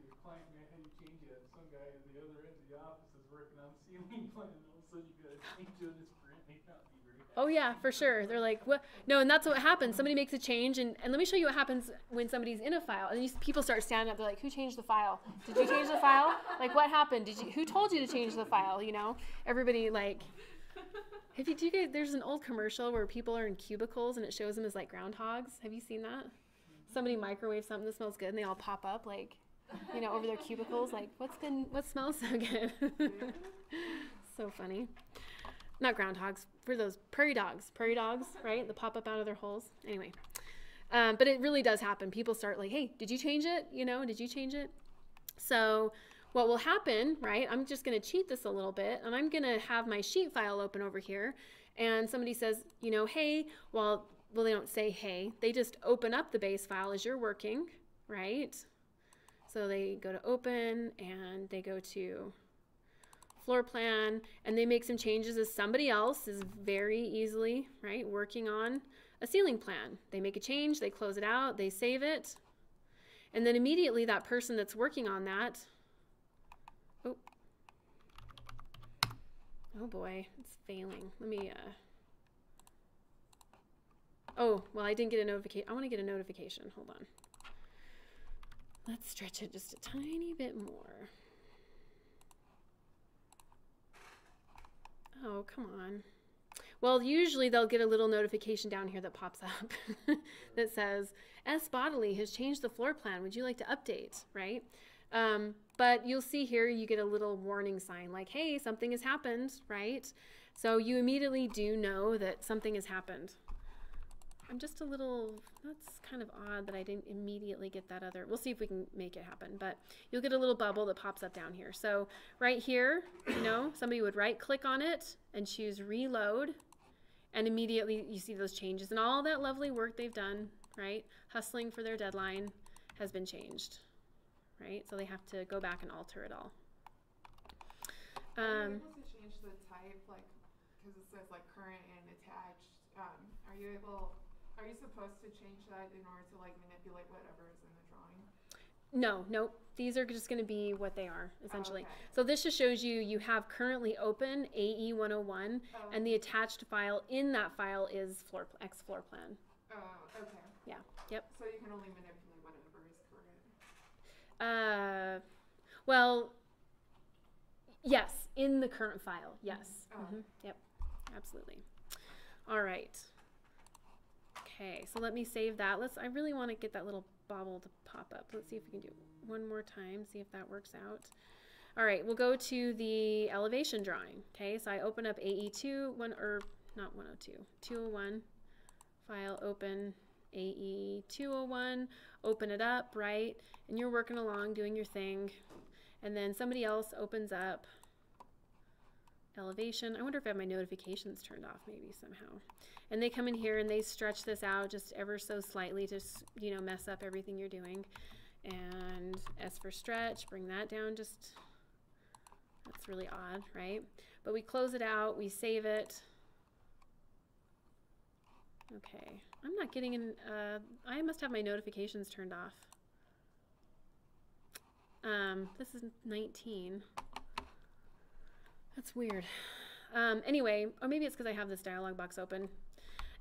your client may have you change it, some guy at the other end of the office is working on the ceiling plan, and all of a sudden you got to change it in this print, may not be very happy. Oh yeah, for sure. They're like, what? No, and that's what happens. Somebody makes a change, and let me show you what happens when somebody's in a file. And these people start standing up. They're like, who changed the file? Did you change the file? Like, what happened? Who told you to change the file? You know, everybody like. Do you guys, there's an old commercial where people are in cubicles and it shows them as like groundhogs. Have you seen that? Somebody microwaves something that smells good and they all pop up like, you know, over their cubicles like, what smells so good? So funny. Not groundhogs, for those prairie dogs, right? That pop up out of their holes. Anyway, but it really does happen. People start like, hey, did you change it? You know, did you change it? So what will happen, right, I'm just going to cheat this a little bit, and I'm going to have my sheet file open over here, and somebody says, you know, hey, well, they don't say hey, they just open up the base file as you're working, right? So they go to open, and they go to floor plan, and they make some changes as somebody else is very easily, right, working on a ceiling plan. They make a change, they close it out, they save it, and then immediately that person that's working on that, oh boy, it's failing. Let me, oh, well, I didn't get a notification. I want to get a notification. Hold on. Let's stretch it just a tiny bit more. Oh, come on. Well, usually they'll get a little notification down here that pops up that says, S Bodily has changed the floor plan. Would you like to update, right? But you'll see here you get a little warning sign like, hey, something has happened, right? So you immediately do know that something has happened. I'm just a little, that's kind of odd that I didn't immediately get that other, we'll see if we can make it happen, but you'll get a little bubble that pops up down here. So right here, you know, somebody would right click on it and choose reload, and immediately you see those changes and all that lovely work they've done, right? Hustling for their deadline has been changed. Right? So they have to go back and alter it all. Are you able to change the type, like, because it says like current and attached? Are you supposed to change that in order to like manipulate whatever is in the drawing? No, nope. These are just going to be what they are, essentially. okay. So this just shows you have currently open AE 101, and the attached file in that file is X floor plan. Oh, okay. Yeah, yep. So you can only manipulate whatever is current. Well, yes, in the current file, yes. Oh. Yep, absolutely. All right. Okay, so let me save that. I really want to get that little bobble to pop up. Let's see if we can do it one more time, see if that works out. All right, we'll go to the elevation drawing. Okay, so I open up AE2, not 102, 201, file open, AE 201, open it up, right? And you're working along, doing your thing. And then somebody else opens up elevation. I wonder if I have my notifications turned off maybe somehow. And they come in here and they stretch this out just ever so slightly to, you know, mess up everything you're doing. And S for stretch, bring that down just, that's really odd, right? But we close it out, we save it. Okay, I'm not getting in, I must have my notifications turned off. This is 19. That's weird. Anyway, or maybe it's because I have this dialog box open.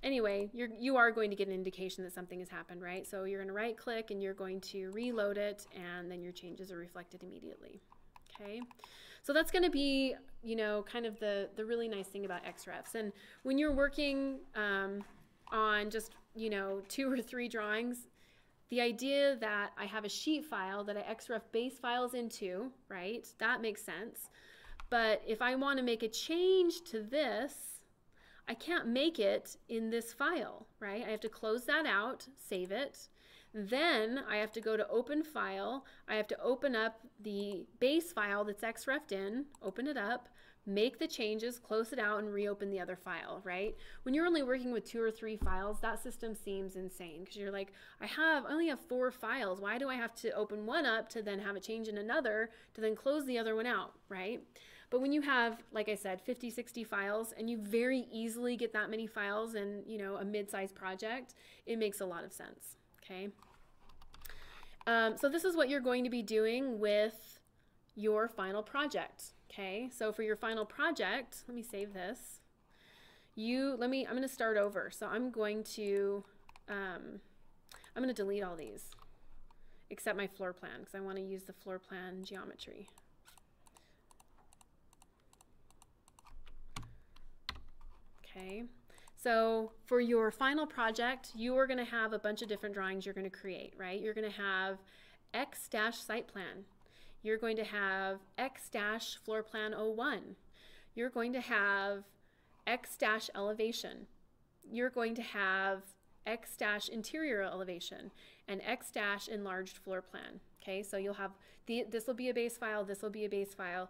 Anyway, you are going to get an indication that something has happened, right? So you're going to right click and you're going to reload it, and then your changes are reflected immediately. Okay, so that's going to be, you know, kind of the really nice thing about XREFs. And when you're working on just, you know, 2 or 3 drawings, the idea that I have a sheet file that I XREF base files into, right? That makes sense. But if I want to make a change to this, I can't make it in this file, right? I have to close that out, save it. Then I have to go to open file. I have to open up the base file that's XREF'd in, open it up, make the changes, close it out, and reopen the other file, right? When you're only working with 2 or 3 files, that system seems insane because you're like, I only have 4 files. Why do I have to open one up to then have it change in another to then close the other one out, right? But when you have, like I said, 50, 60 files, and you very easily get that many files in, you know, a mid-sized project, it makes a lot of sense, okay? So this is what you're going to be doing with your final project, okay? So for your final project, let me save this. I'm going to start over. So I'm going to delete all these, except my floor plan, because I want to use the floor plan geometry. Okay, so for your final project, you are going to have a bunch of different drawings you're going to create, right? You're going to have X-site plan. You're going to have X-floor plan 01. You're going to have X-elevation. You're going to have X-interior elevation and X-enlarged floor plan. Okay, so you'll have, this will be a base file, this will be a base file,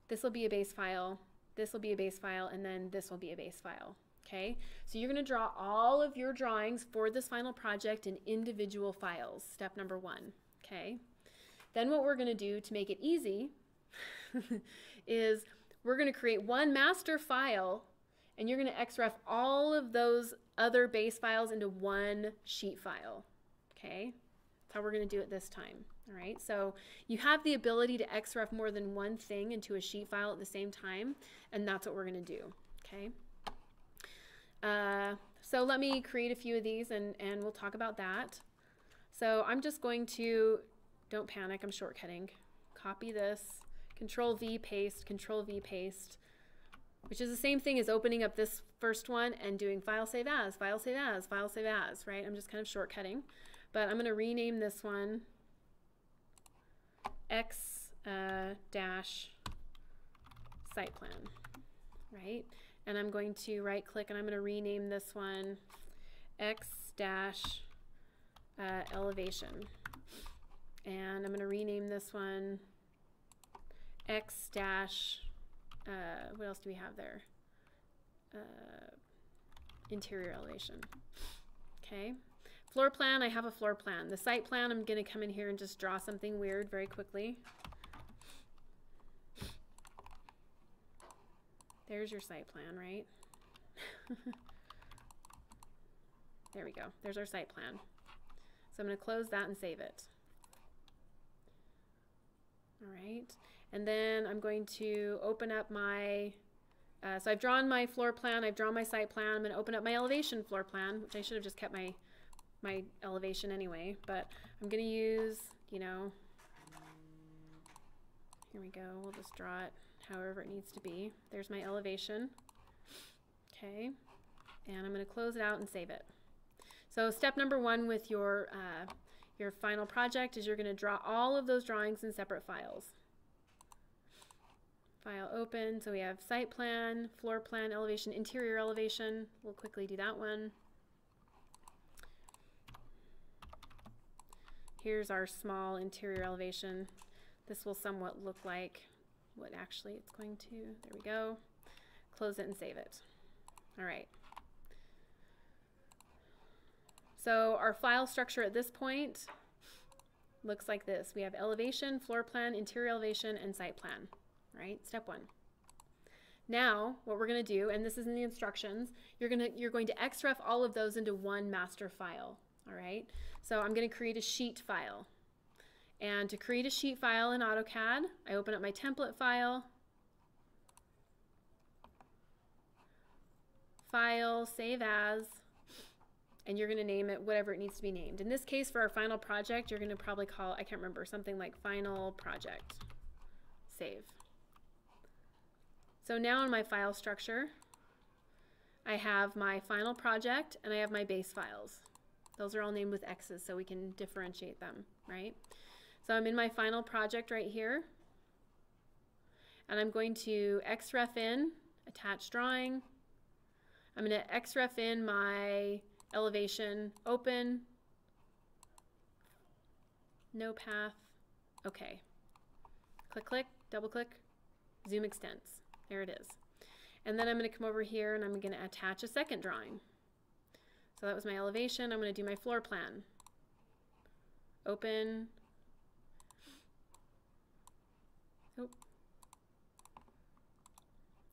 this will be a base file, this will be a base file, and then this will be a base file, okay? So you're gonna draw all of your drawings for this final project in individual files, step number 1, okay? Then what we're gonna do to make it easy is we're gonna create one master file, and you're gonna XREF all of those other base files into one sheet file, okay? That's how we're gonna do it this time. All right, so you have the ability to XREF more than one thing into a sheet file at the same time, and that's what we're going to do, okay? So let me create a few of these, and we'll talk about that. So I'm just going to, don't panic, I'm shortcutting. Copy this, Control-V, paste, Control-V, paste, which is the same thing as opening up this first one and doing File, Save As, File, Save As, File, Save As, right? I'm just kind of shortcutting, but I'm going to rename this one X-site plan, right? And I'm going to right click and I'm going to rename this one X-elevation. And I'm going to rename this one X- what else do we have there? Interior elevation. Okay. Floor plan, I have a floor plan. The site plan, I'm going to come in here and just draw something weird very quickly. There's your site plan, right? There we go. There's our site plan. So I'm going to close that and save it. All right. And then I'm going to open up my, so I've drawn my floor plan, I've drawn my site plan. I'm going to open up my elevation floor plan, which I should have just kept my elevation anyway, but I'm going to use, you know, here we go. We'll just draw it however it needs to be. There's my elevation. Okay. And I'm going to close it out and save it. So step number 1 with your final project is you're going to draw all of those drawings in separate files. File open, so we have site plan, floor plan, elevation, interior elevation. We'll quickly do that one. Here's our small interior elevation. This will somewhat look like what actually it's going to. There we go. Close it and save it. All right. So our file structure at this point looks like this. We have elevation, floor plan, interior elevation, and site plan, right? Step 1. Now, what we're going to do, and this is in the instructions, you're going to XREF all of those into one master file, all right? So I'm going to create a sheet file. And to create a sheet file in AutoCAD, I open up my template file, File, Save As, and you're going to name it whatever it needs to be named. In this case, for our final project, you're going to probably call, I can't remember, something like Final Project. Save. So now in my file structure, I have my final project and I have my base files. Those are all named with X's so we can differentiate them, right? So I'm in my final project right here, and I'm going to XREF in, attach drawing. I'm going to XREF in my elevation, open, no path, okay. Click, click, double click, zoom extents. There it is. And then I'm going to come over here and I'm going to attach a second drawing. So that was my elevation. I'm going to do my floor plan. Open. Oh.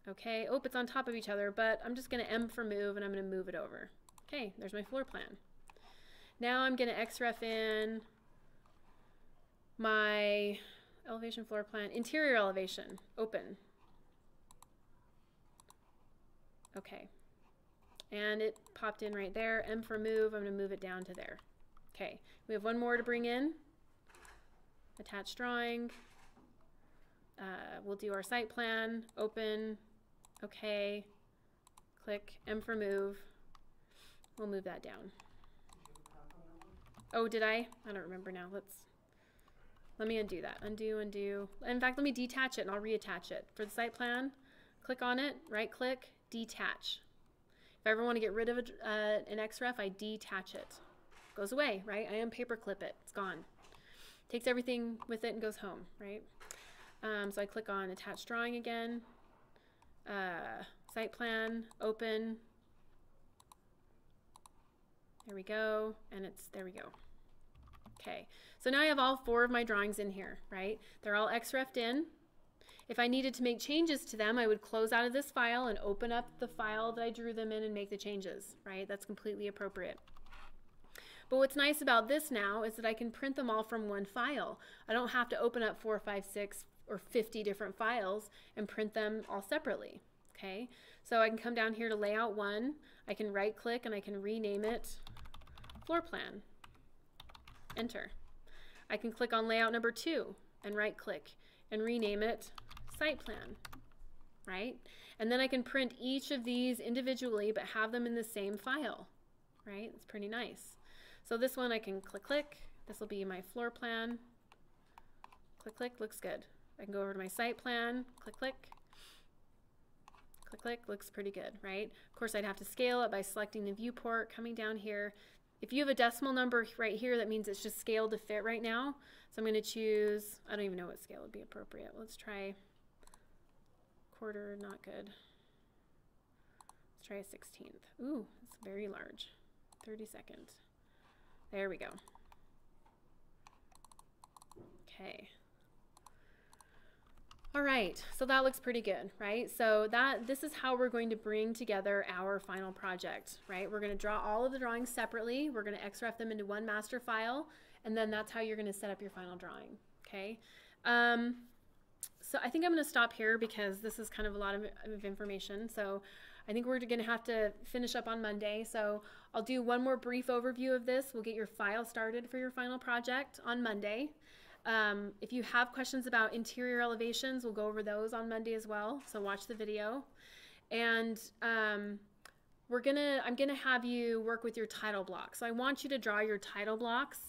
Okay. Oh, it's on top of each other, but I'm just going to M for move and I'm going to move it over. Okay, there's my floor plan. Now I'm going to XREF in my elevation floor plan, interior elevation, open. Okay. And it popped in right there. M for move, I'm going to move it down to there. Okay, we have one more to bring in. Attach drawing. We'll do our site plan, open, okay, click, M for move. We'll move that down. Oh, did I? I don't remember now. Let me undo that. Undo, undo. In fact, let me detach it and I'll reattach it. For the site plan, click on it, right click, detach. If I ever want to get rid of an XREF, I detach it. Goes away, right? I unpaperclip it. It's gone. Takes everything with it and goes home, right? So I click on attach drawing again. Site plan, open. There we go. And there we go. Okay. So now I have all 4 of my drawings in here, right? They're all XREF'd in. If I needed to make changes to them, I would close out of this file and open up the file that I drew them in and make the changes, right? That's completely appropriate. But what's nice about this now is that I can print them all from one file. I don't have to open up 4, 5, 6, or 50 different files and print them all separately, okay? So I can come down here to layout 1, I can right click and I can rename it floor plan, enter. I can click on layout number 2 and right click and rename it site plan, right? And then I can print each of these individually but have them in the same file, right? It's pretty nice. So this one I can click, click. This will be my floor plan. Click, click, looks good. I can go over to my site plan, click, click. Click, click, looks pretty good, right? Of course, I'd have to scale it by selecting the viewport, coming down here. If you have a decimal number right here, that means it's just scaled to fit right now. So I'm going to choose, I don't even know what scale would be appropriate. Let's try quarter, not good. Let's try a 16th. Ooh, it's very large. 32nd. There we go. Okay. All right, so that looks pretty good, right? So this is how we're going to bring together our final project, right? We're going to draw all of the drawings separately. We're going to XREF them into one master file, and then that's how you're going to set up your final drawing, okay? So I think I'm going to stop here because this is kind of a lot of information. So I think we're going to have to finish up on Monday. So I'll do one more brief overview of this. We'll get your file started for your final project on Monday. If you have questions about interior elevations, we'll go over those on Monday as well. So watch the video. And I'm gonna have you work with your title blocks. So I want you to draw your title blocks.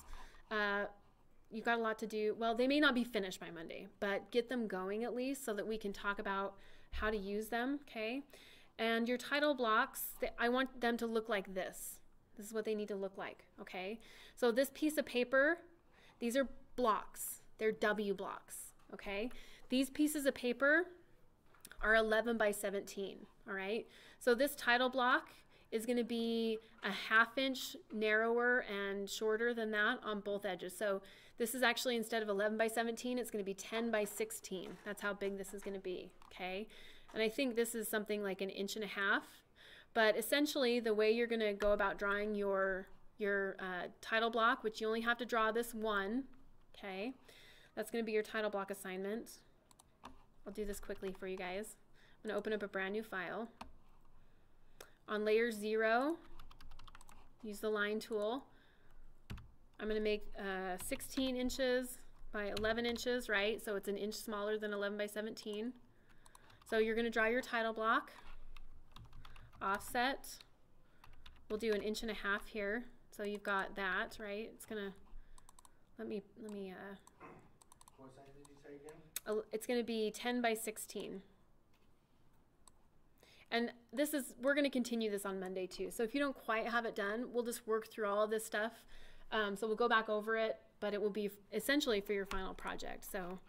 You've got a lot to do. Well, they may not be finished by Monday, but get them going at least so that we can talk about how to use them, okay? And your title blocks, I want them to look like this. This is what they need to look like, okay? So this piece of paper, these are blocks. They're W blocks, okay? These pieces of paper are 11 by 17, all right? So this title block is going to be a 1/2 inch narrower and shorter than that on both edges. So this is actually, instead of 11 by 17, it's going to be 10 by 16. That's how big this is going to be, okay? And I think this is something like 1.5 inches. But essentially, the way you're going to go about drawing your title block, which you only have to draw this one, okay? That's going to be your title block assignment. I'll do this quickly for you guys. I'm going to open up a brand new file. On layer 0, use the line tool. I'm going to make 16 inches by 11 inches, right? So it's 1 inch smaller than 11 by 17. So you're going to draw your title block. Offset. We'll do 1.5 inches here. So you've got that, right? It's going to, let me What size did you say again? it's going to be 10 by 16. And we're going to continue this on Monday too. So if you don't quite have it done, we'll just work through all of this stuff. So we'll go back over it, but it will be essentially for your final project. So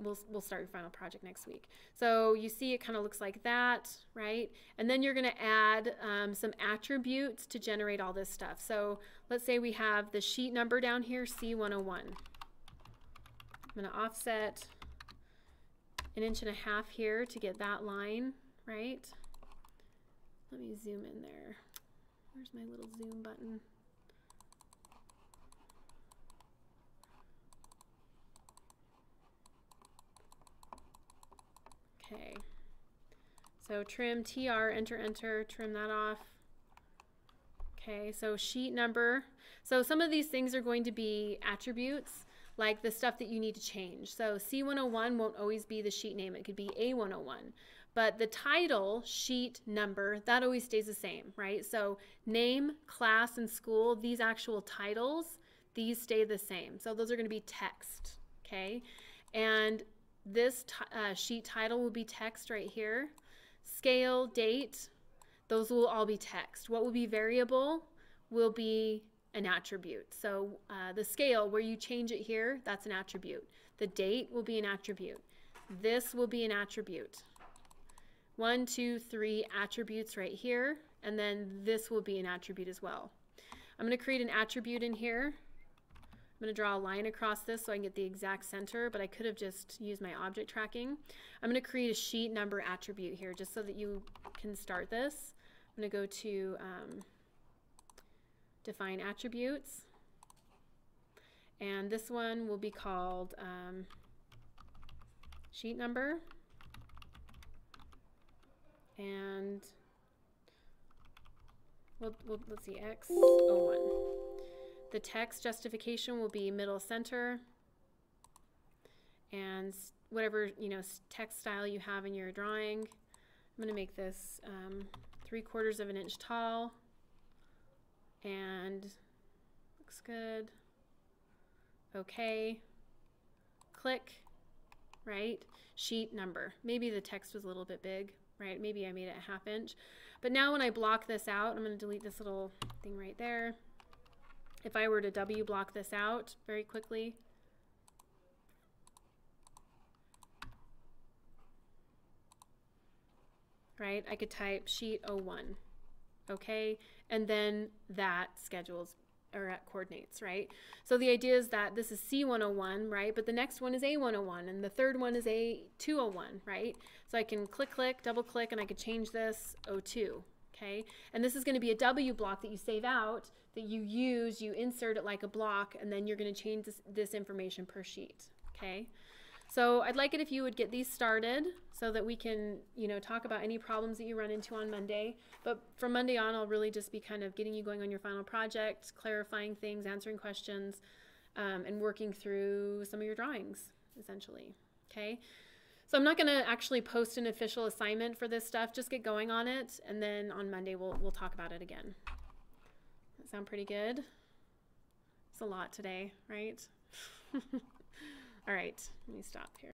we'll start your final project next week. So you see it kind of looks like that, right? And then you're going to add some attributes to generate all this stuff. So let's say we have the sheet number down here, C101. I'm going to offset 1.5 inches here to get that line, right? Let me zoom in there. Where's my little zoom button? Okay, so trim TR, enter, trim that off. Okay, so sheet number. So some of these things are going to be attributes, like the stuff that you need to change. So C101 won't always be the sheet name. It could be A101. But the title, sheet number, that always stays the same, right? So name, class, and school, these actual titles, these stay the same. So those are going to be text, okay? And this sheet title will be text right here. Scale, date, those will all be text. What will be variable will be an attribute. So the scale, where you change it here, that's an attribute. The date will be an attribute. This will be an attribute. 1, 2, 3 attributes right here, and then this will be an attribute as well. I'm going to create an attribute in here. I'm going to draw a line across this so I can get the exact center, but I could have just used my object tracking. I'm going to create a sheet number attribute here just so that you can start this. I'm going to go to define attributes, and this one will be called sheet number, and let's see, X01. The text justification will be middle center, and whatever text style you have in your drawing. I'm going to make this 3/4 of an inch tall, and looks good. Okay, click, right? Sheet number. Maybe the text was a little bit big, right? Maybe I made it a 1/2 inch. But now when I block this out, I'm going to delete this little thing right there. If I were to W block this out very quickly, right, I could type sheet 01, okay, and then that schedules coordinates, right? So the idea is that this is C101, right? But the next one is A101, and the third one is A201, right? So I can click, double click, and I could change this O2, okay? And this is going to be a W block that you save out, that you use, you insert it like a block, and then you're going to change this information per sheet, okay? So I'd like it if you would get these started so that we can, you know, talk about any problems that you run into on Monday. But from Monday on, I'll really just be kind of getting you going on your final project, clarifying things, answering questions, and working through some of your drawings, essentially, okay? So I'm not going to actually post an official assignment for this stuff. Just get going on it, and then on Monday we'll talk about it again. That sound pretty good? It's a lot today, right? All right, let me stop here.